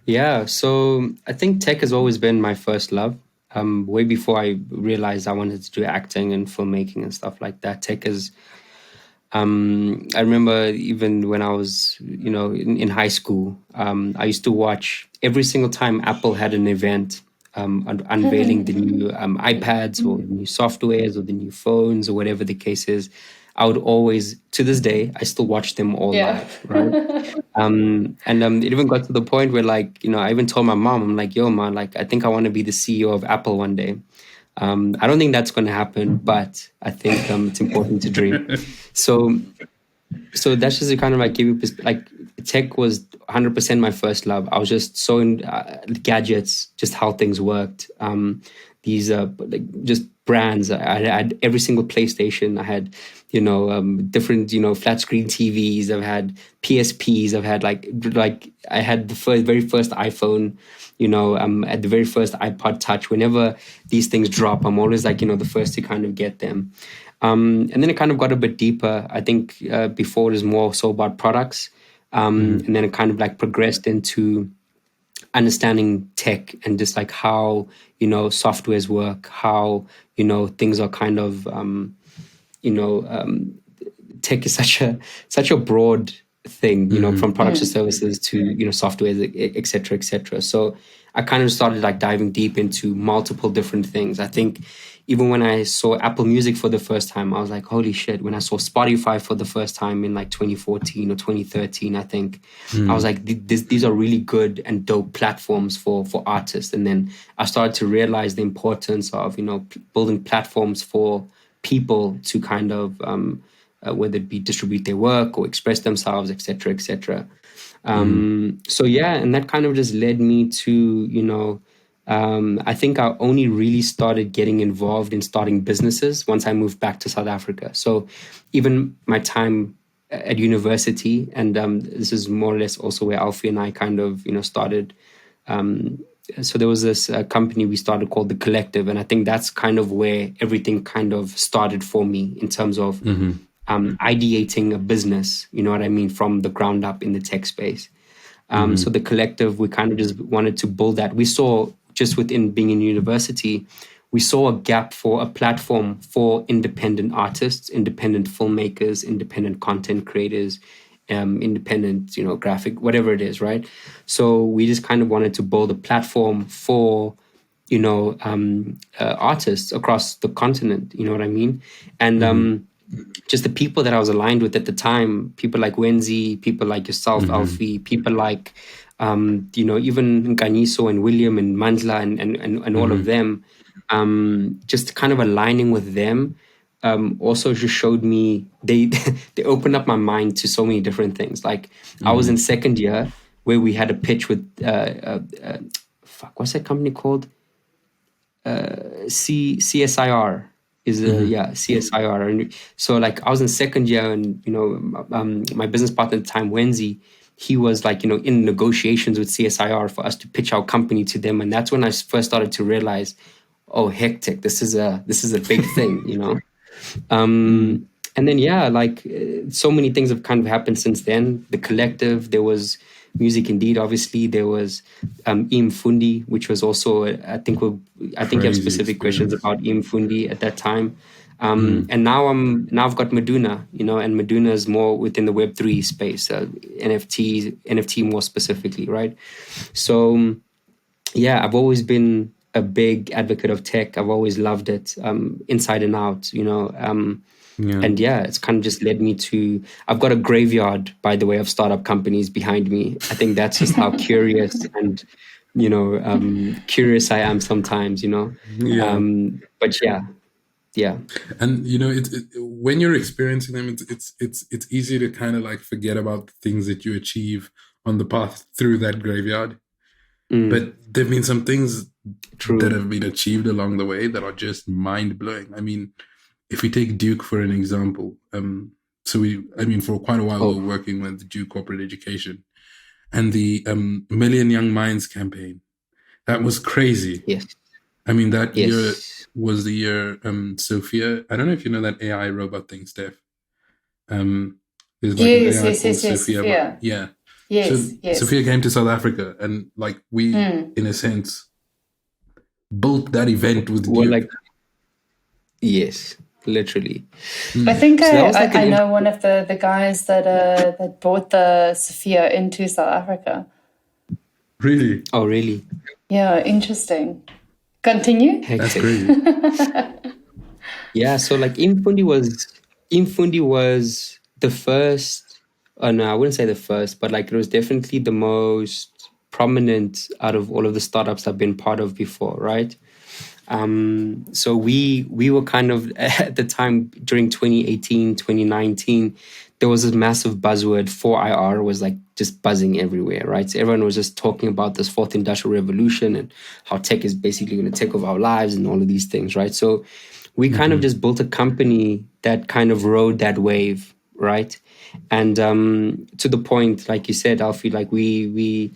Yeah, so I think tech has always been my first love. Way before I realized I wanted to do acting and filmmaking and stuff like that, tech is. I remember even when I was, in high school, I used to watch every single time Apple had an event. Unveiling the new iPads or the new softwares or the new phones or whatever the case is, I would always, to this day, I still watch them all live, right? And it even got to the point where, I even told my mom, I'm like, yo, man, I think I want to be the CEO of Apple one day. I don't think that's going to happen, but I think it's important to dream. So that's just kind of give you tech was 100% my first love. I was just so in gadgets, just how things worked. These just brands. I had every single PlayStation. I had different flat screen TVs. I've had PSPs. I've had I had the very first iPhone. At the very first iPod Touch. Whenever these things drop, I'm always the first to kind of get them. And then it kind of got a bit deeper. I think before it was more so about products. And then it kind of progressed into understanding tech and just how, softwares work, how, things are kind of, tech is such a broad thing, from products to services to, software, et cetera, et cetera. So I kind of started diving deep into multiple different things. I think even when I saw Apple Music for the first time, I was like, holy shit. When I saw Spotify for the first time in 2014 or 2013, I think, I was like, these are really good and dope platforms for artists. And then I started to realize the importance of, building platforms for people to kind of, whether it be distribute their work or express themselves, et cetera, et cetera. So yeah, and that kind of just led me to, I think I only really started getting involved in starting businesses once I moved back to South Africa. So even my time at university, and this is more or less also where Alfie and I kind of started. So there was this company we started called The Collective, and I think that's kind of where everything kind of started for me in terms of ideating a business, you know what I mean, from the ground up in the tech space. So The Collective, we kind of just wanted to build that. We saw, just within being in university, we saw a gap for a platform for independent artists, independent filmmakers, independent content creators, independent, graphic, whatever it is, right? So we just kind of wanted to build a platform for, artists across the continent, you know what I mean? And just the people that I was aligned with at the time, people like Wenzi, people like yourself, Alfie, people like, even Nkaniso and William and Mandla and all of them, just kind of aligning with them, also just showed me, they they opened up my mind to so many different things. Like I was in second year where we had a pitch with, what's that company called? CSIR. CSIR. And so like I was in second year, and my business partner at the time, Wenzi, he was like in negotiations with CSIR for us to pitch our company to them, and that's when I first started to realize, oh, hectic, this is a big thing. And then so many things have kind of happened since then. The Collective, there was Music Indeed, obviously. There was e-Mfundi, which was also, I think you have specific questions about e-Mfundi at that time. And now I've got Maduna, and Maduna is more within the Web3 space, NFT more specifically, right? So I've always been a big advocate of tech. I've always loved it, inside and out, And it's kind of just led me to, I've got a graveyard, by the way, of startup companies behind me. I think that's just how curious and, curious I am sometimes, But yeah.
And, when you're experiencing them, it's easy to kind of like forget about the things that you achieve on the path through that graveyard. But there've been some things that have been achieved along the way that are just mind-blowing. I mean, if we take Duke for an example, for quite a while we were working with Duke Corporate Education and the Million Young Minds campaign. That was crazy.
Yes.
I mean, that year was the year Sophia. I don't know if you know that AI robot thing, Steph. There's like an AI called Sophia. Yeah.
Yes,
Sophia came to South Africa, and like we, in a sense, built that event with Duke.
Yes, literally.
I think I know one of the guys that brought the Sophia into South Africa.
Really?
Oh, really?
Yeah, interesting. Continue.
That's great.
So like e-Mfundi was the first. No, I wouldn't say the first, but like it was definitely the most prominent out of all of the startups I've been part of before, right? So we were kind of, at the time during 2018, 2019, there was this massive buzzword, 4IR was like just buzzing everywhere, right? So everyone was just talking about this fourth industrial revolution and how tech is basically going to take over our lives and all of these things, right? So we kind of just built a company that kind of rode that wave, right? And to the point, like you said, Alfie, like we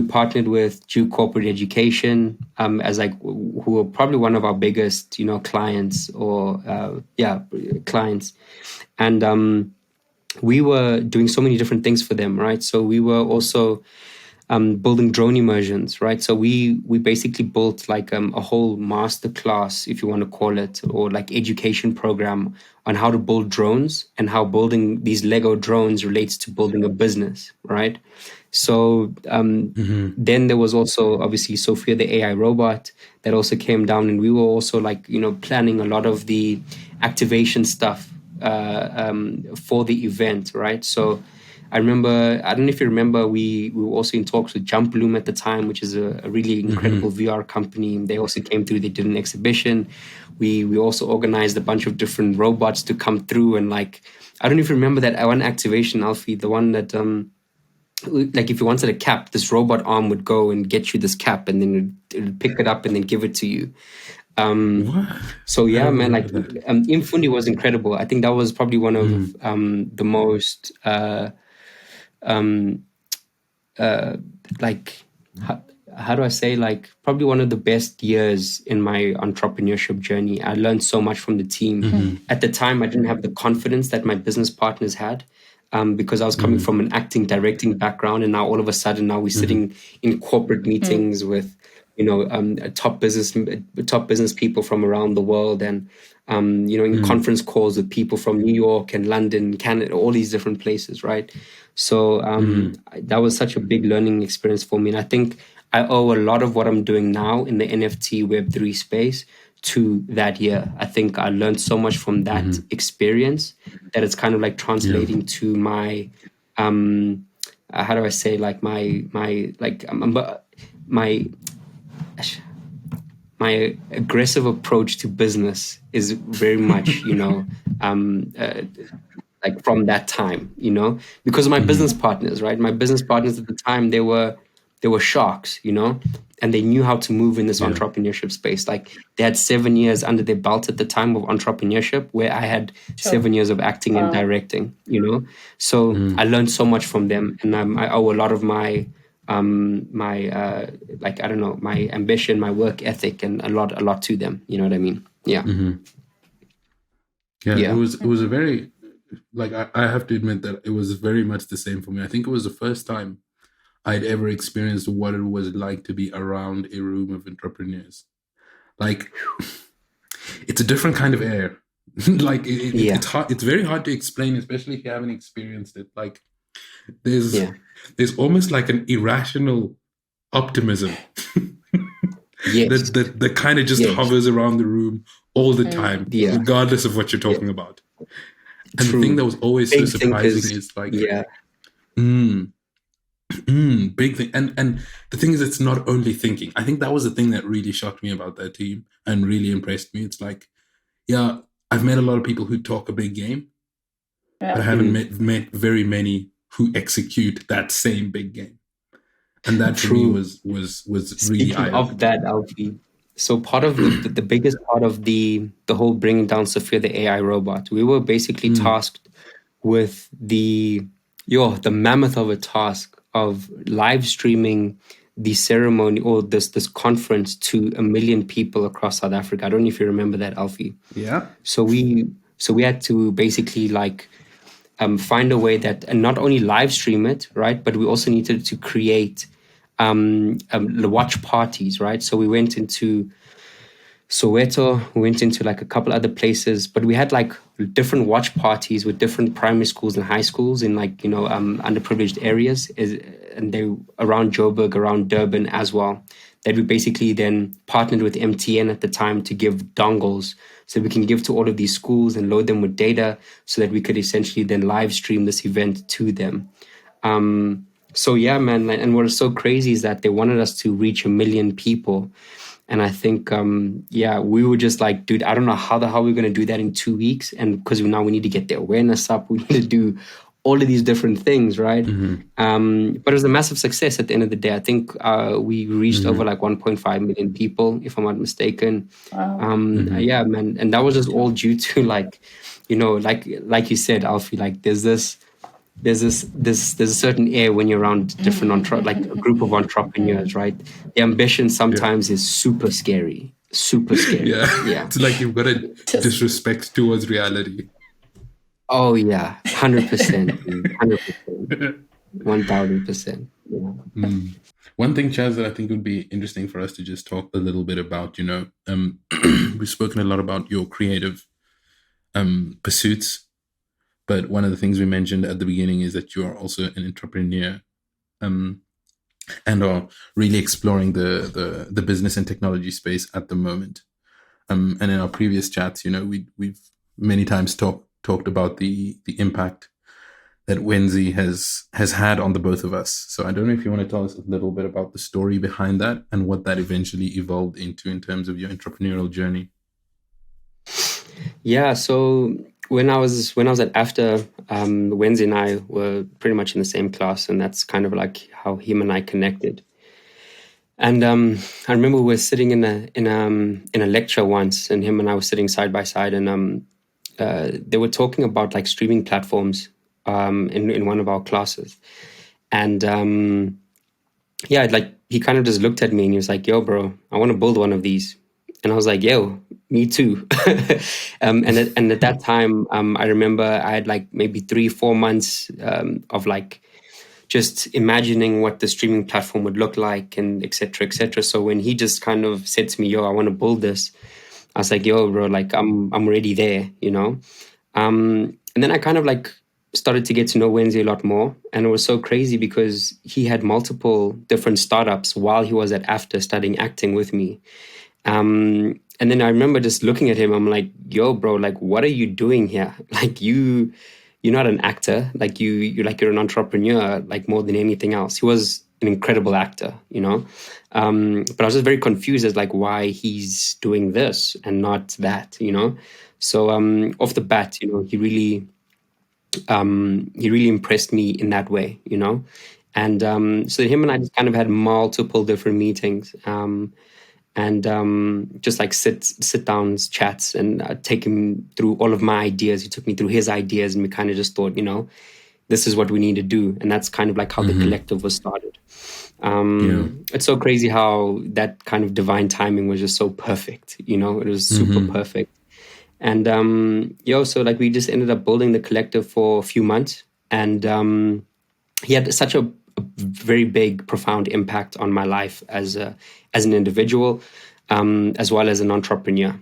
partnered with Duke Corporate Education as like who are probably one of our biggest, clients clients, and we were doing so many different things for them, right? So we were also building drone immersions, right? So we basically built like a whole masterclass, if you want to call it, or like education program on how to build drones and how building these Lego drones relates to building a business, right? So then there was also obviously Sophia, the AI robot, that also came down, and we were also like, planning a lot of the activation stuff for the event, right? So I don't know if you remember, we were also in talks with Jump Bloom at the time, which is a really incredible VR company. They also came through, they did an exhibition. We also organized a bunch of different robots to come through, and like, I don't know if you remember that one activation, Alfie, the one that like if you wanted a cap, this robot arm would go and get you this cap, and then it would pick it up and then give it to you.
What?
So
I
yeah,
don't
man, like
remember that.
Imfundi was incredible. I think that was probably one of the most like how do I say, like probably one of the best years in my entrepreneurship journey. I learned so much from the team. At the time, I didn't have the confidence that my business partners had. Because I was coming from an acting, directing background, and now all of a sudden, now we're sitting in corporate meetings with, top business people from around the world, and in conference calls with people from New York and London, Canada, all these different places, right? So that was such a big learning experience for me, and I think I owe a lot of what I'm doing now in the NFT Web3 space to that year. I think I learned so much from that experience that it's kind of like translating to my how do I say, like my my aggressive approach to business is very much like from that time, because of my business partners, right? My business partners at the time, they were sharks, and they knew how to move in this entrepreneurship space. Like they had 7 years under their belt at the time of entrepreneurship, where I had 7 years of acting and directing, So I learned so much from them, and I owe a lot of my like, I don't know, my ambition, my work ethic, and a lot to them. You know what I mean? Yeah.
Yeah,
Yeah.
it was a very, like, I have to admit that it was very much the same for me. I think it was the first time I'd ever experienced what it was like to be around a room of entrepreneurs. Like, it's a different kind of air. Like, it's hard. It's very hard to explain, especially if you haven't experienced it. Like, there's almost like an irrational optimism that kind of just hovers around the room all the time, regardless of what you're talking about. And the thing that was always
big
so surprising
thinkers,
is like, big thing. And the thing is, it's not only thinking. I think that was the thing that really shocked me about that team and really impressed me. It's like, yeah, I've met a lot of people who talk a big game, but I haven't met very many who execute that same big game. And that for me was really
Speaking of that, Alfie, so part of the biggest part of the whole bringing down Sophia, the AI robot, we were basically tasked with the mammoth of a task of live streaming the ceremony or this conference to 1 million people across South Africa. I don't know if you remember that, Alfie.
Yeah.
So we had to basically like find a way that, and not only live stream it, right, but we also needed to create watch parties, right? So we went into Soweto, we went into like a couple other places, but we had like different watch parties with different primary schools and high schools in like, underprivileged areas, and they around Joburg, around Durban as well, that we basically then partnered with MTN at the time to give dongles so we can give to all of these schools and load them with data so that we could essentially then live stream this event to them. So yeah, man, and what's so crazy is that they wanted us to reach 1 million people. And I think, we were just like, dude, I don't know how the hell we're going to do that in 2 weeks. And because now we need to get the awareness up, we need to do all of these different things, right? But it was a massive success at the end of the day. I think we reached over like 1.5 million people, if I'm not mistaken. Yeah, man. And that was just all due to like, like you said, Alfie, like there's a certain air when you're around different like a group of entrepreneurs, right? The ambition sometimes is super scary. Yeah.
It's like you've got a disrespect towards reality.
Oh yeah, 100%, 100%, 1000%.
One thing, Chaz, that I think would be interesting for us to just talk a little bit about, we've spoken a lot about your creative pursuits, but one of the things we mentioned at the beginning is that you are also an entrepreneur, and are really exploring the business and technology space at the moment. And in our previous chats, we've many times talked about the impact that Wenzi has had on the both of us. So I don't know if you want to tell us a little bit about the story behind that and what that eventually evolved into in terms of your entrepreneurial journey.
Yeah, so when I was at AFTA, Wenzi and I were pretty much in the same class, and that's kind of like how him and I connected. And I remember we were sitting in a lecture once, and him and I were sitting side by side, and they were talking about like streaming platforms in one of our classes, and yeah, like he kind of just looked at me and he was like, "Yo, bro, I want to build one of these," and I was like, "Yo, me too." And at that time, I remember I had like maybe 3-4 months of like just imagining what the streaming platform would look like and et cetera, et cetera. So when he just kind of said to me, "Yo, I want to build this," I was like, "Yo, bro, like I'm already there," you know? And then I kind of like started to get to know Wendy a lot more. And it was so crazy because he had multiple different startups while he was at AFTA studying acting with me. And then I remember just looking at him, I'm like, "Yo, bro, like what are you doing here? Like you're not an actor, like you're an entrepreneur, like more than anything else." He was an incredible actor, you know. But I was just very confused as like why he's doing this and not that, you know. So off the bat, you know, he really impressed me in that way, you know. And so him and I just kind of had multiple different meetings. And just like sit downs, chats, and take him through all of my ideas. He took me through his ideas, and we kind of just thought, you know, this is what we need to do. And that's kind of like how the collective was started. It's so crazy how that kind of divine timing was just so perfect, you know, it was super perfect. And so like we just ended up building the collective for a few months, and he had such a very big, profound impact on my life as an individual, as well as an entrepreneur.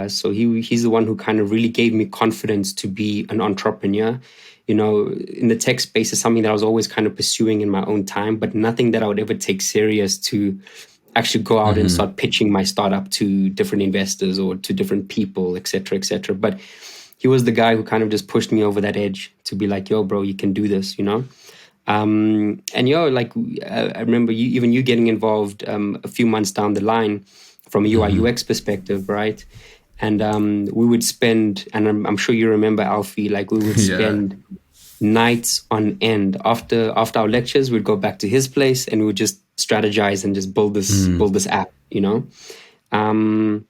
So he's the one who kind of really gave me confidence to be an entrepreneur. You know, in the tech space is something that I was always kind of pursuing in my own time, but nothing that I would ever take serious to actually go out and start pitching my startup to different investors or to different people, et cetera, et cetera. But he was the guy who kind of just pushed me over that edge to be like, "Yo, bro, you can do this," you know? And like I remember you getting involved a few months down the line from a UI UX perspective, right? And we would spend, and I'm sure you remember, Alfie, like we would spend nights on end after our lectures. We'd go back to his place and we would just strategize and just build this app, you know. And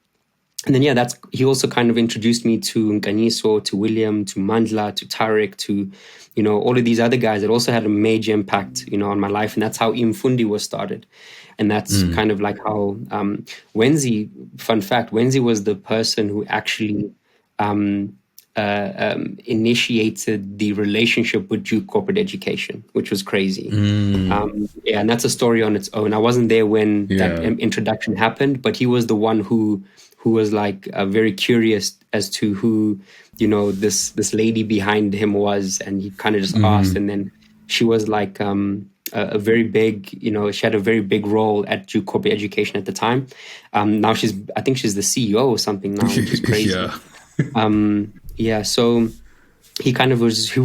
then he also kind of introduced me to Nkaniso, to William, to Mandla, to Tarek, to, you know, all of these other guys that also had a major impact, you know, on my life. And that's how e-Mfundi was started. And that's kind of like how Wenzi, fun fact, Wenzi was the person who actually initiated the relationship with Duke Corporate Education, which was crazy. And that's a story on its own. I wasn't there when that introduction happened, but he was the one who was like very curious as to who, you know, this lady behind him was, and he kind of just asked, and then she was like a very big, you know, she had a very big role at Duke Corporate Education at the time. Now I think she's the CEO or something now, which is crazy. So he kind of was, he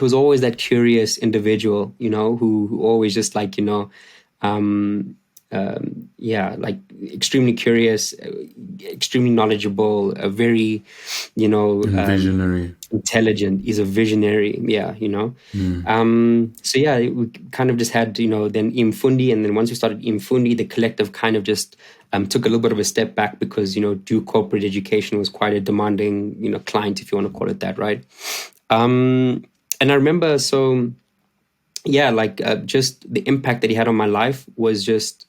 was always that curious individual, you know, who always just like, you know, like extremely curious, extremely knowledgeable, a very, you know,
visionary,
intelligent. He's a visionary, you know. We kind of just had, you know, then e-Mfundi, and then once we started e-Mfundi, the collective kind of just took a little bit of a step back because, you know, Duke Corporate Education was quite a demanding, you know, client, if you want to call it that, right? And I remember, just the impact that he had on my life was just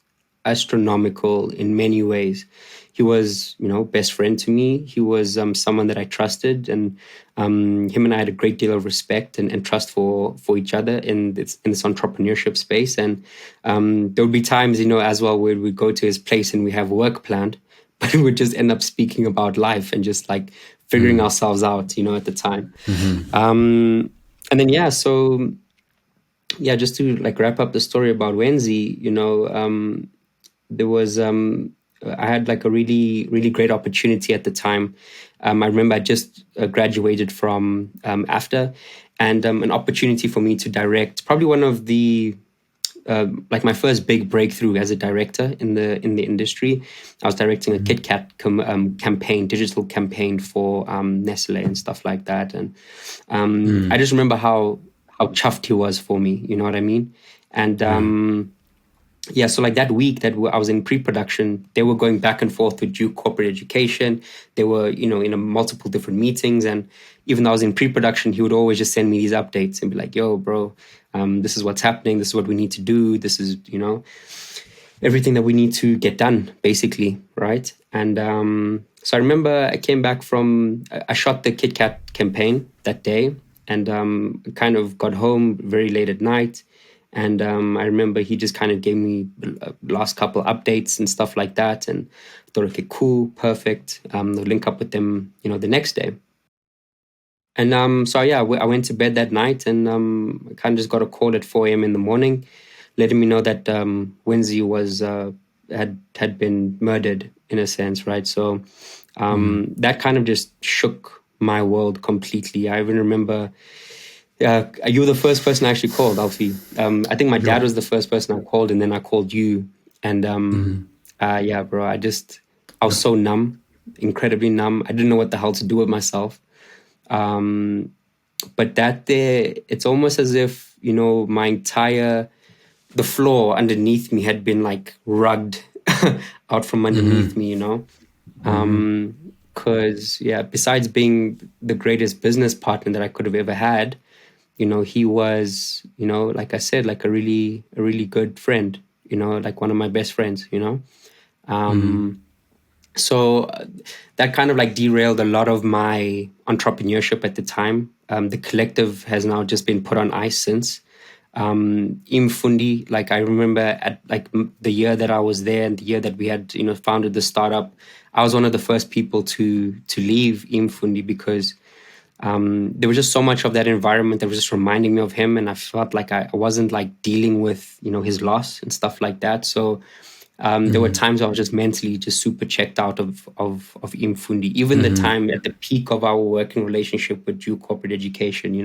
astronomical in many ways. He was, you know, best friend to me. He was someone that I trusted, and him and I had a great deal of respect and trust for each other in this entrepreneurship space. And there would be times, you know, as well, where we'd go to his place and we have work planned, but we would just end up speaking about life and just like figuring ourselves out, you know, at the time. And then, just to like wrap up the story about Wenzi, you know, there was, I had like a really, really great opportunity at the time. I remember I just graduated from AFTA, and an opportunity for me to direct probably one of the, like my first big breakthrough as a director in the industry. I was directing a Kit Kat campaign, digital campaign for Nestle and stuff like that. And I just remember how chuffed he was for me, you know what I mean? And yeah, so like that week that I was in pre-production, they were going back and forth with Duke corporate education. They were, in a multiple different meetings. And even though I was in pre-production, he would always just send me these updates and be like, yo, bro, this is what's happening. This is what we need to do. This is, everything that we need to get done, basically, right? And so I remember I came back I shot the Kit Kat campaign that day, and kind of got home very late at night. And I remember he just kind of gave me the last couple updates and stuff like that. And I thought, okay, cool, perfect. They'll link up with them, the next day. And so, yeah, I went to bed that night, and I kind of just got a call at 4 a.m. in the morning, letting me know that Wenzi was had been murdered, in a sense, right? So that kind of just shook my world completely. I even remember... you were the first person I actually called, Alfie. I think my dad was the first person I called, and then I called you. And yeah, bro, I was so numb, incredibly numb. I didn't know what the hell to do with myself. But that day, it's almost as if, the floor underneath me had been like rugged out from underneath me, Because, yeah, besides being the greatest business partner that I could have ever had, he was, like I said, like a really good friend, like one of my best friends, So that kind of like derailed a lot of my entrepreneurship at the time. The collective has now just been put on ice since. e-Mfundi, like I remember at like the year that I was there and the year that we had, founded the startup, I was one of the first people to leave e-Mfundi because there was just so much of that environment that was just reminding me of him, and I felt like I wasn't like dealing with his loss and stuff like that. So there were times I was just mentally just super checked out of e-Mfundi, even the time at the peak of our working relationship with Duke corporate education,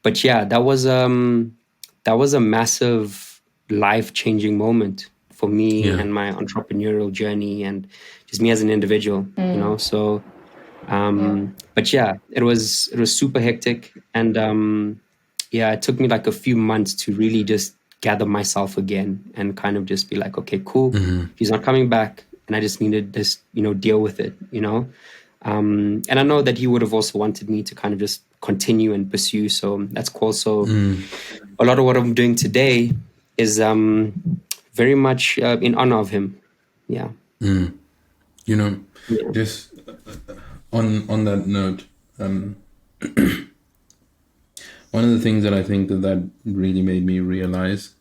But yeah, that was a massive life-changing moment for me and my entrepreneurial journey and just me as an individual, So. But yeah, it was super hectic, and it took me like a few months to really just gather myself again and kind of just be like, okay, cool, he's not coming back, and I just needed this, deal with it, and I know that he would have also wanted me to kind of just continue and pursue. So that's cool. So a lot of what I'm doing today is very much in honor of him. Yeah.
Just on that note, one of the things that I think that really made me realize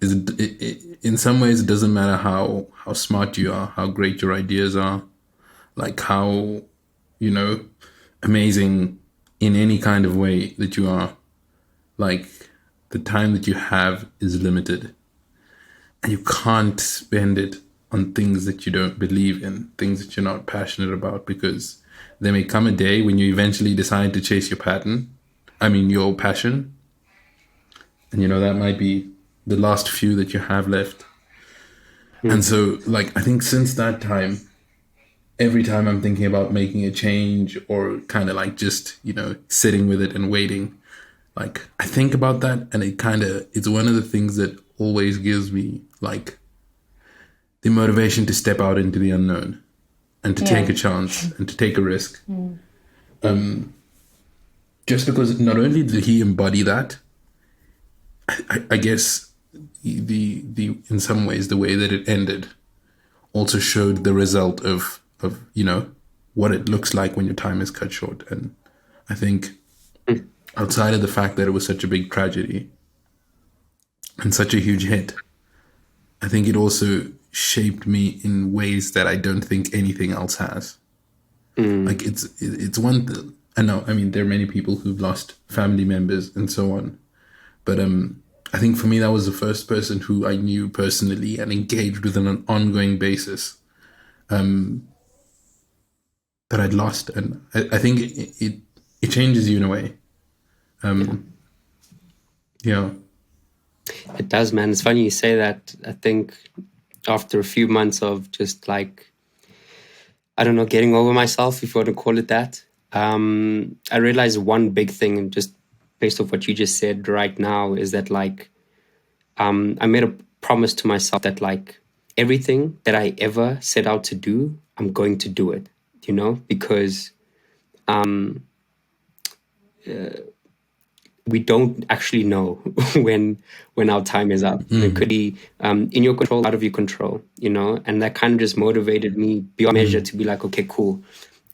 is in some ways it doesn't matter how smart you are, how great your ideas are, like how amazing in any kind of way that you are, like the time that you have is limited, and you can't spend it on things that you don't believe in, things that you're not passionate about, because there may come a day when you eventually decide to chase your passion, and that might be the last few that you have left. And so, like, I think since that time, every time I'm thinking about making a change or kind of like just, sitting with it and waiting, like I think about that, and it's one of the things that always gives me like the motivation to step out into the unknown and to take a chance and to take a risk. Just because not only did he embody that, I guess the in some ways the way that it ended also showed the result of what it looks like when your time is cut short. And I think outside of the fact that it was such a big tragedy and such a huge hit, I think it also shaped me in ways that I don't think anything else has. Like it's one thing. I know, I mean, there are many people who've lost family members and so on, but I think for me that was the first person who I knew personally and engaged with on an ongoing basis that I'd lost, and I think it changes you in a way.
It does, man. It's funny you say that. I think after a few months of just like, I don't know, getting over myself, if you want to call it that, I realized one big thing, and just based off what you just said right now, is that like I made a promise to myself that like everything that I ever set out to do, I'm going to do it, you know, because we don't actually know when our time is up. It could be in your control, out of your control, you know, and that kind of just motivated me beyond measure to be like, okay, cool.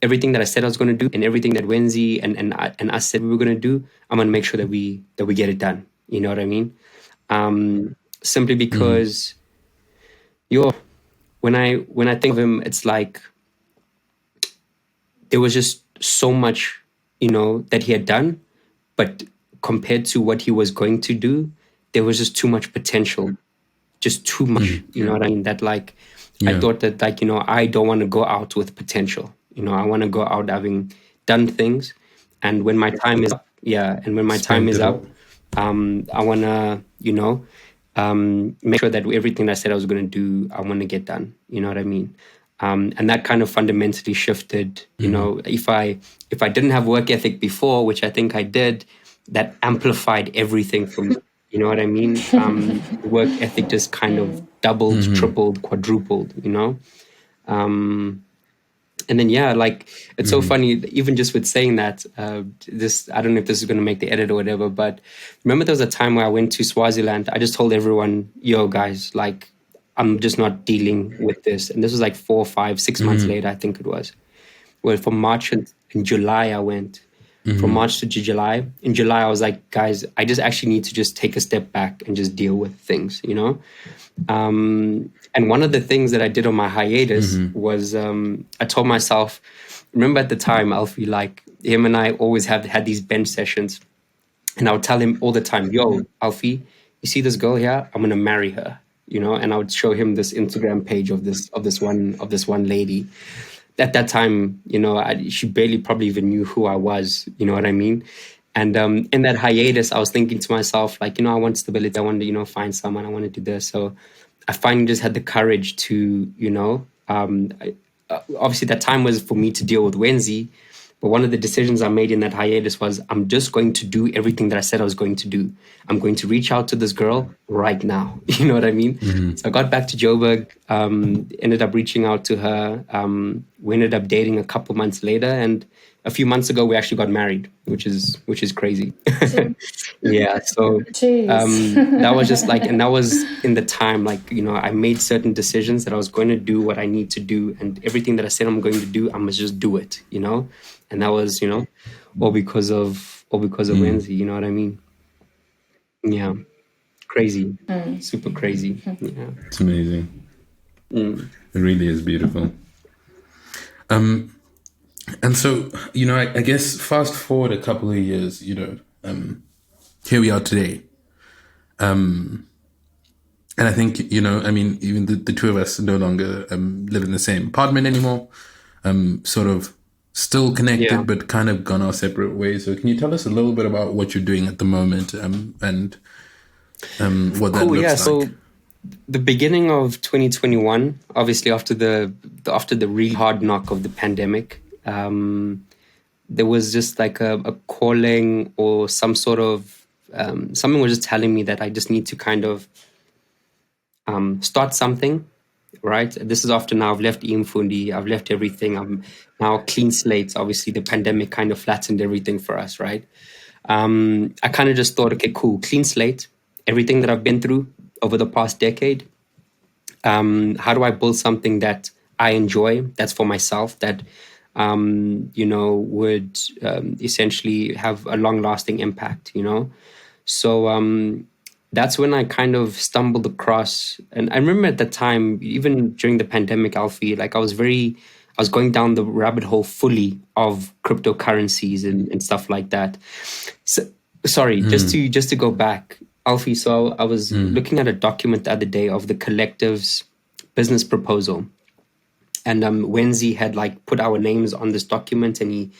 Everything that I said I was going to do, and everything that Wenzi and us said we were going to do, I'm going to make sure that we get it done. You know what I mean? Simply because, when I think of him, it's like there was just so much, you know, that he had done, but compared to what he was going to do, there was just too much potential, just too much. You know what I mean? That like, I thought that like, you know, I don't want to go out with potential. You know, I want to go out having done things, and when my time is up, and when my time is up, I want to, you know, make sure that everything I said I was going to do, I want to get done. You know what I mean? And that kind of fundamentally shifted. You know, if I didn't have work ethic before, which I think I did, that amplified everything for me. You know what I mean? Work ethic just kind of doubled, tripled, quadrupled, you know? And then, like, it's so funny, even just with saying that, I don't know if this is going to make the edit or whatever, but remember there was a time where I went to Swaziland. I just told everyone, yo, guys, like, I'm just not dealing with this. And this was like 4, 5, 6 months later, I think it was. Well, from March and July, I went. From March to July. In July, I was like, guys, I just actually need to just take a step back and just deal with things, you know? And one of the things that I did on my hiatus was I told myself, remember at the time, Alfie, like him and I always had these bench sessions. And I would tell him all the time, yo, Alfie, you see this girl here? I'm going to marry her, you know? And I would show him this Instagram page of this one lady. At that time, you know, she barely probably even knew who I was, you know what I mean? And in that hiatus, I was thinking to myself, like, you know, I want stability. I want to, you know, find someone. I want to do this. So I finally just had the courage to, you know, obviously that time was for me to deal with Wenzi. But one of the decisions I made in that hiatus was I'm just going to do everything that I said I was going to do. I'm going to reach out to this girl right now. You know what I mean? So I got back to Joburg, ended up reaching out to her. We ended up dating a couple months later. And a few months ago, we actually got married, which is crazy. Yeah. So that was just like, and that was in the time, like, you know, I made certain decisions that I was going to do what I need to do. And everything that I said I'm going to do, I must just do it, you know? And that was, you know, all because of Wenzi, you know what I mean? Yeah. Crazy. Super crazy. Yeah.
It's amazing. It really is beautiful. And so, you know, I guess fast forward a couple of years, you know, here we are today. And I think, you know, I mean, even the two of us no longer live in the same apartment anymore. Sort of still connected, but kind of gone our separate ways. So can you tell us a little bit about what you're doing at the moment and what that looks like?
So the beginning of 2021, obviously after the really hard knock of the pandemic, there was just like a calling or some sort of, something was just telling me that I just need to kind of start something. Right. This is after now I've left e-Mfundi. I've left everything. I'm now clean slate. Obviously, the pandemic kind of flattened everything for us. Right. I kind of just thought, okay, cool, clean slate. Everything that I've been through over the past decade. How do I build something that I enjoy? That's for myself. That you know, would essentially have a long-lasting impact. You know, so. That's when I kind of stumbled across, and I remember at the time, even during the pandemic, Alfie, like I was going down the rabbit hole fully of cryptocurrencies and stuff like that. So, sorry, just to go back, Alfie. So I was looking at a document the other day of the collective's business proposal, and Wenzi had like put our names on this document, and he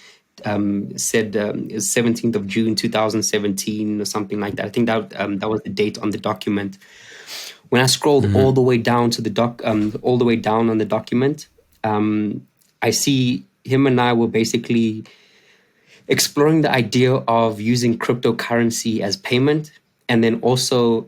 said it's 17th of June 2017 or something like that. I think that that was the date on the document. When I scrolled all the way down to the all the way down on the document, I see him and I were basically exploring the idea of using cryptocurrency as payment. And then also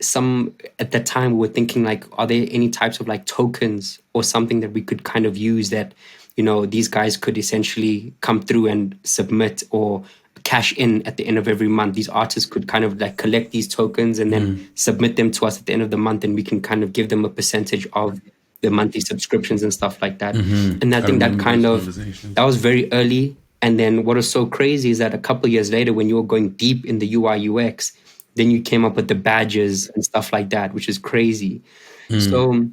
some at that time we were thinking like, are there any types of like tokens or something that we could kind of use that, these guys could essentially come through and submit or cash in at the end of every month. These artists could kind of like collect these tokens and then submit them to us at the end of the month, and we can kind of give them a percentage of the monthly subscriptions and stuff like that. And I think that was very early. And then what was so crazy is that a couple of years later, when you were going deep in the UI UX, then you came up with the badges and stuff like that, which is crazy. So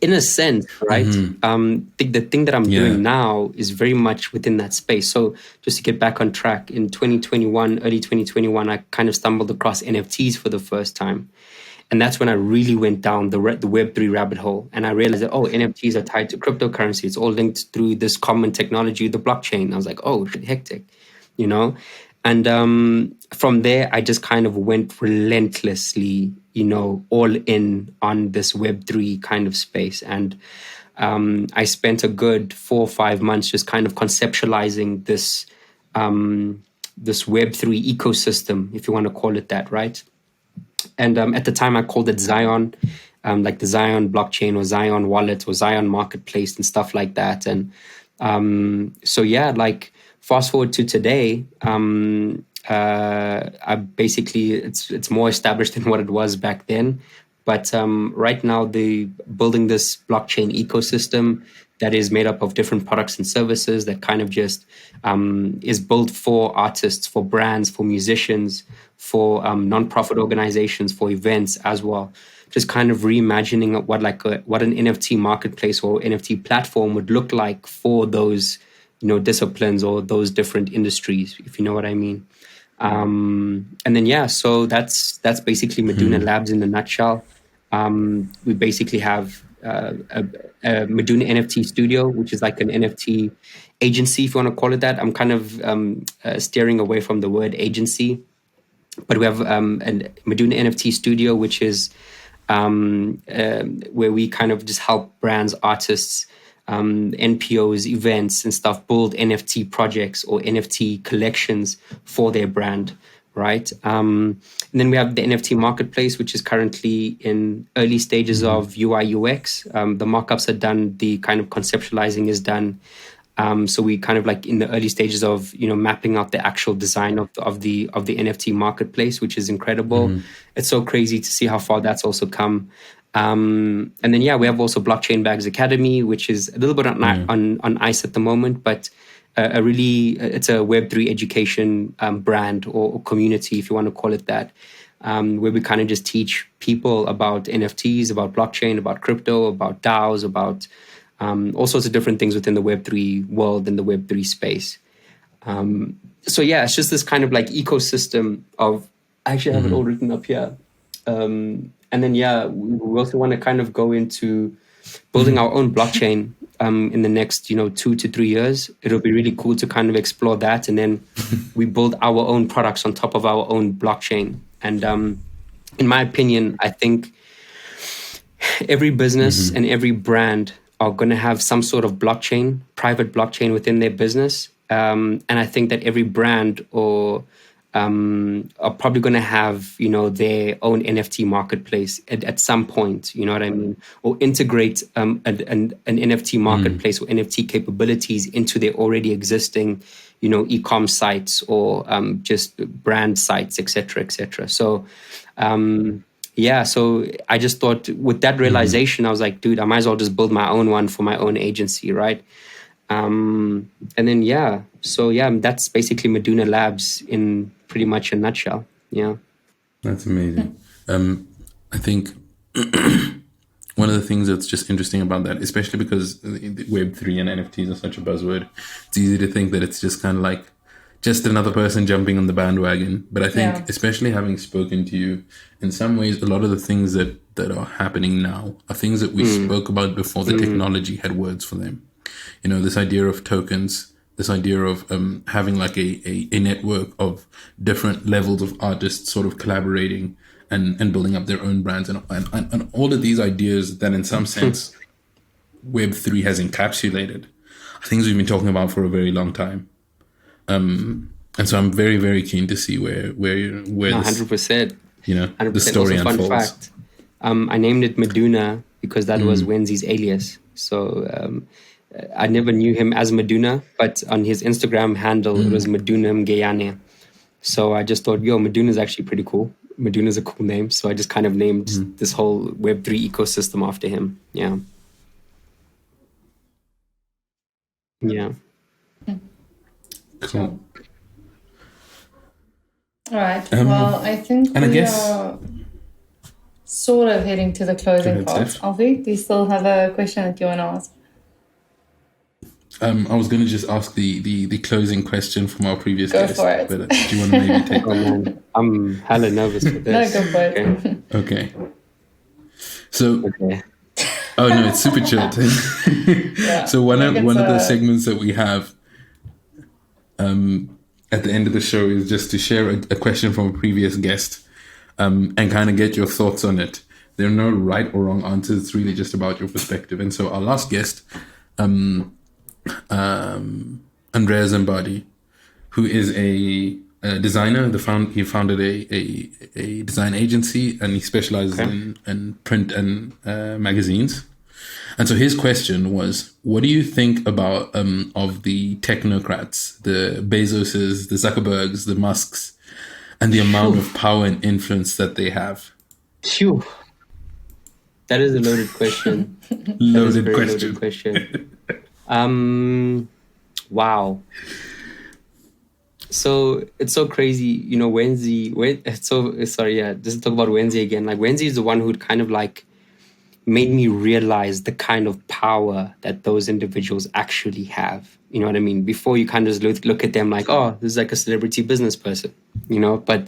in a sense, right, the thing that I'm doing now is very much within that space. So just to get back on track, in 2021, early 2021, I kind of stumbled across NFTs for the first time. And that's when I really went down the Web3 rabbit hole. And I realized that, NFTs are tied to cryptocurrency. It's all linked through this common technology, the blockchain. I was like, hectic, And from there, I just kind of went relentlessly, all in on this Web3 kind of space. And I spent a good 4 or 5 months just kind of conceptualizing this Web3 ecosystem, if you want to call it that, right? And at the time, I called it Zion, like the Zion blockchain or Zion wallet or Zion marketplace and stuff like that. And fast forward to today, I basically it's more established than what it was back then. But right now, building this blockchain ecosystem that is made up of different products and services that kind of just is built for artists, for brands, for musicians, for nonprofit organizations, for events as well. Just kind of reimagining what an NFT marketplace or NFT platform would look like for those disciplines or those different industries, if you know what I mean. And then so that's basically Maduna Labs in a nutshell. We basically have a Maduna NFT studio, which is like an NFT agency, if you want to call it that. I'm kind of steering away from the word agency, but we have a Maduna NFT studio, which is where we kind of just help brands, artists, NPOs, events and stuff build NFT projects or NFT collections for their brand, right? And then we have the NFT marketplace, which is currently in early stages of UI UX. The mockups are done, the kind of conceptualizing is done. So we kind of like in the early stages of mapping out the actual design of the NFT marketplace, which is incredible. It's so crazy to see how far that's also come. And then we have also Blockchain Bags Academy, which is a little bit on ice at the moment, but it's a Web3 education brand or community, if you want to call it that, where we kind of just teach people about NFTs, about blockchain, about crypto, about DAOs, about all sorts of different things within the Web3 world and the Web3 space. It's just this kind of like ecosystem of, I actually have it all written up here. And then, we also want to kind of go into building our own blockchain in the next, 2 to 3 years. It'll be really cool to kind of explore that. And then we build our own products on top of our own blockchain. And in my opinion, I think every business and every brand are going to have some sort of blockchain, private blockchain within their business. And I think that every brand are probably going to have, their own NFT marketplace at some point, you know what I mean? Or integrate an NFT marketplace or NFT capabilities into their already existing, e-com sites or just brand sites, et cetera, et cetera. So, so I just thought with that realization, I was like, dude, I might as well just build my own one for my own agency, right? And then, that's basically Maduna Labs in pretty much a nutshell. Yeah.
That's amazing. I think one of the things that's just interesting about that, especially because Web3 and NFTs are such a buzzword, it's easy to think that it's just kind of like just another person jumping on the bandwagon. But I think, especially having spoken to you, in some ways, a lot of the things that are happening now are things that we spoke about before the technology had words for them. This idea of tokens, this idea of having like a network of different levels of artists sort of collaborating and building up their own brands and all of these ideas that in some sense Web3 has encapsulated, things we've been talking about for a very long time. And so I'm very, very keen to see where
No,
this,
100%.
the story
Also, fun
unfolds.
fact. I named it Maduna because that was Wenzi's alias. So I never knew him as Maduna, but on his Instagram handle, it was Maduna Mgeyane. So I just thought, Maduna is actually pretty cool. Maduna is a cool name. So I just kind of named this whole Web3 ecosystem after him. Yeah. Yeah.
Cool.
All right. Well, I think we are sort of heading to the closing part. Alfie, do you still have a question that you want to ask?
I was going to just ask the closing question from our previous
Go
guest.
for it.
But do you want to maybe take
man. I'm hella nervous for this.
No, go for it.
Okay. So, oh no, it's super chilled. So one of the segments that we have at the end of the show is just to share a question from a previous guest and kind of get your thoughts on it. There are no right or wrong answers. It's really just about your perspective. And so our last guest, Andrea Zambardi, who is a designer. He founded a design agency, and he specializes in print and magazines. And so his question was, what do you think about of the technocrats, the Bezoses, the Zuckerbergs, the Musks, and the amount of power and influence that they have?
Phew. That is a loaded question.
Loaded
question. Wow. So it's so crazy, Wenzi. Just to talk about Wenzi again. Like Wenzi is the one who'd kind of like made me realize the kind of power that those individuals actually have. You know what I mean? Before you kind of just look at them like, oh, this is like a celebrity business person, but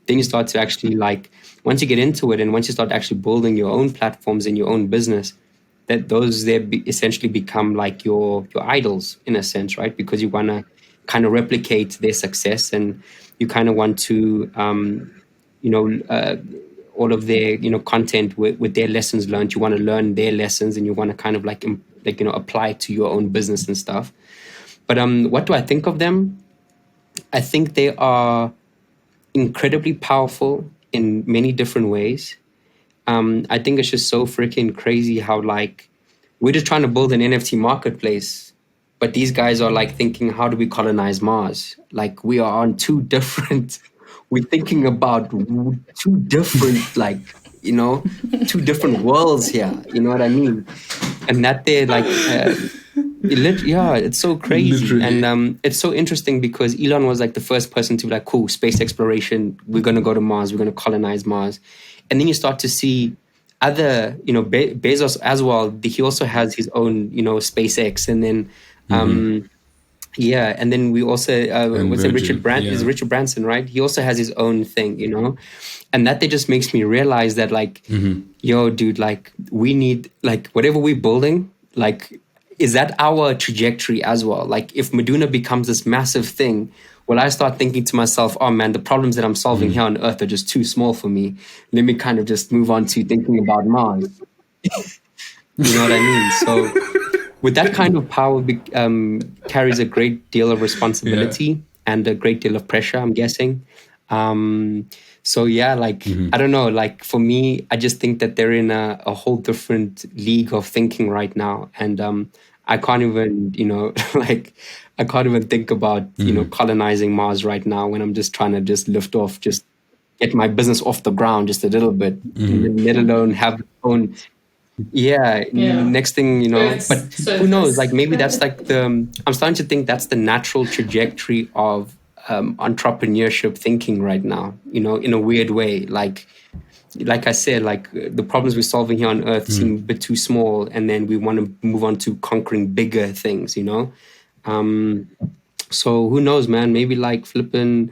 then you start to actually like, once you get into it and once you start actually building your own platforms in your own business, that those essentially become like your idols in a sense, right? Because you want to kind of replicate their success and you kind of want to, all of their, content with their lessons learned. You want to learn their lessons and you want to kind of apply it to your own business and stuff. But what do I think of them? I think they are incredibly powerful in many different ways. I think it's just so freaking crazy how like we're just trying to build an NFT marketplace, but these guys are like thinking, how do we colonize Mars? Like we are on we're thinking about two different, two different worlds here. You know what I mean? And that they're like, it's so crazy. Literally. And it's so interesting because Elon was like the first person to be like, cool, space exploration. We're going to go to Mars. We're going to colonize Mars. And then you start to see other, Bezos as well. He also has his own, SpaceX. And then, and then we also, Richard Branson, right? He also has his own thing, and that just makes me realize that like, yo, dude, like we need, like whatever we're building, like, is that our trajectory as well? Like if Maduna becomes this massive thing, will I start thinking to myself, oh man, the problems that I'm solving here on Earth are just too small for me. Let me kind of just move on to thinking about Mars. You know what I mean? So with that kind of power carries a great deal of responsibility and a great deal of pressure, I'm guessing. I don't know, like for me, I just think that they're in a whole different league of thinking right now. And I can't even, I can't even think about, colonizing Mars right now when I'm just trying to just lift off, just get my business off the ground just a little bit, let alone have its own. Next thing, but who knows, like maybe that's like I'm starting to think that's the natural trajectory of entrepreneurship thinking right now, in a weird way. Like I said, like the problems we're solving here on Earth seem a bit too small, and then we want to move on to conquering bigger things, so who knows, man? Maybe like flipping,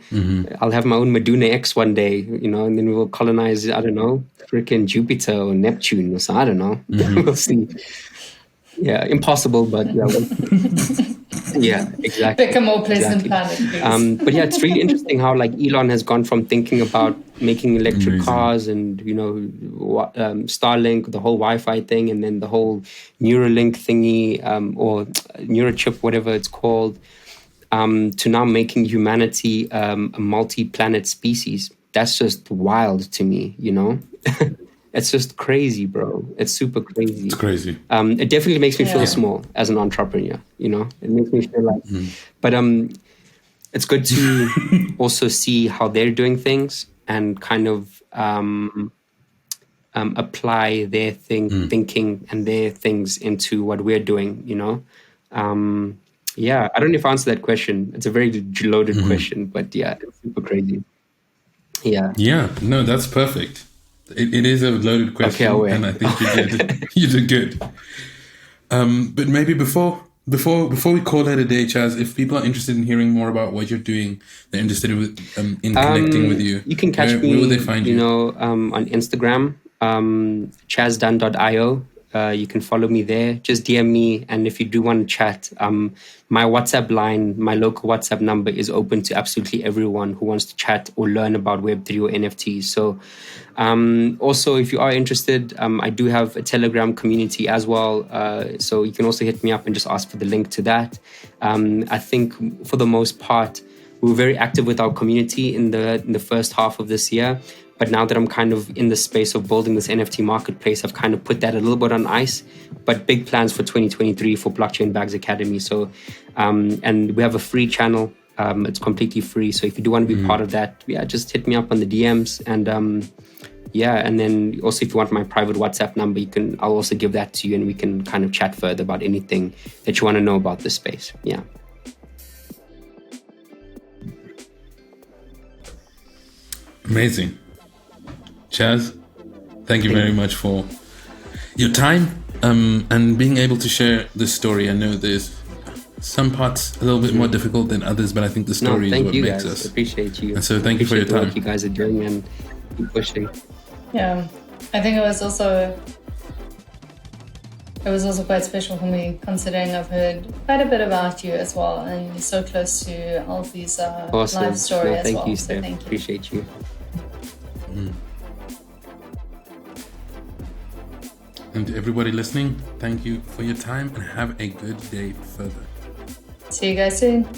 I'll have my own Maduna X one day, and then we will colonize, I don't know, freaking Jupiter or Neptune or something. I don't know. We'll see. Yeah, impossible, but yeah, exactly.
Pick a more pleasant planet, please.
But yeah, it's really interesting how like Elon has gone from thinking about making electric cars and, Starlink, the whole Wi-Fi thing, and then the whole Neuralink thingy, or Neurochip, whatever it's called. to now making humanity a multi-planet species. That's just wild to me, you know? It's just crazy, bro. It's super crazy.
It's crazy.
It definitely makes me feel small as an entrepreneur, you know? It makes me feel like... But it's good to also see how they're doing things and kind of apply their thinking and their things into what we're doing, you know? Yeah, I don't know if I answered that question. It's a very loaded question, but yeah, it's super crazy. Yeah.
Yeah, no, that's perfect. It is a loaded question, and I think you did good. But maybe before we call it a day, Chaz, if people are interested in hearing more about what you're doing, they're interested in connecting with you.
You can catch me.
Where will they find you?
You know, on Instagram, chazdunn.io. You can follow me there. Just DM me, and if you do want to chat, my WhatsApp line, my local WhatsApp number is open to absolutely everyone who wants to chat or learn about Web3 or NFTs. So, also, if you are interested, I do have a Telegram community as well. So you can also hit me up and just ask for the link to that. I think for the most part, we were very active with our community in the first half of this year. But now that I'm kind of in the space of building this NFT marketplace, I've kind of put that a little bit on ice. But big plans for 2023 for Blockchain Bags Academy. So, and we have a free channel. It's completely free. So if you do want to be part of that, yeah, just hit me up on the DMs. And yeah, and then also if you want my private WhatsApp number, I'll also give that to you, and we can kind of chat further about anything that you want to know about this space. Yeah.
Amazing. Chaz, thank you very much for your time and being able to share this story. I know there's some parts a little bit more difficult than others, but I think the story is what makes
guys.
us.
Appreciate you.
And so thank you for your time.
What you guys are doing and keep pushing.
Yeah, I think it was also quite special for me, considering I've heard quite a bit about you as well, and you're so close to Alfie's life story as well.
Thank you, Steph. Thank you. Appreciate you.
And to everybody listening, thank you for your time and have a good day further.
See you guys soon.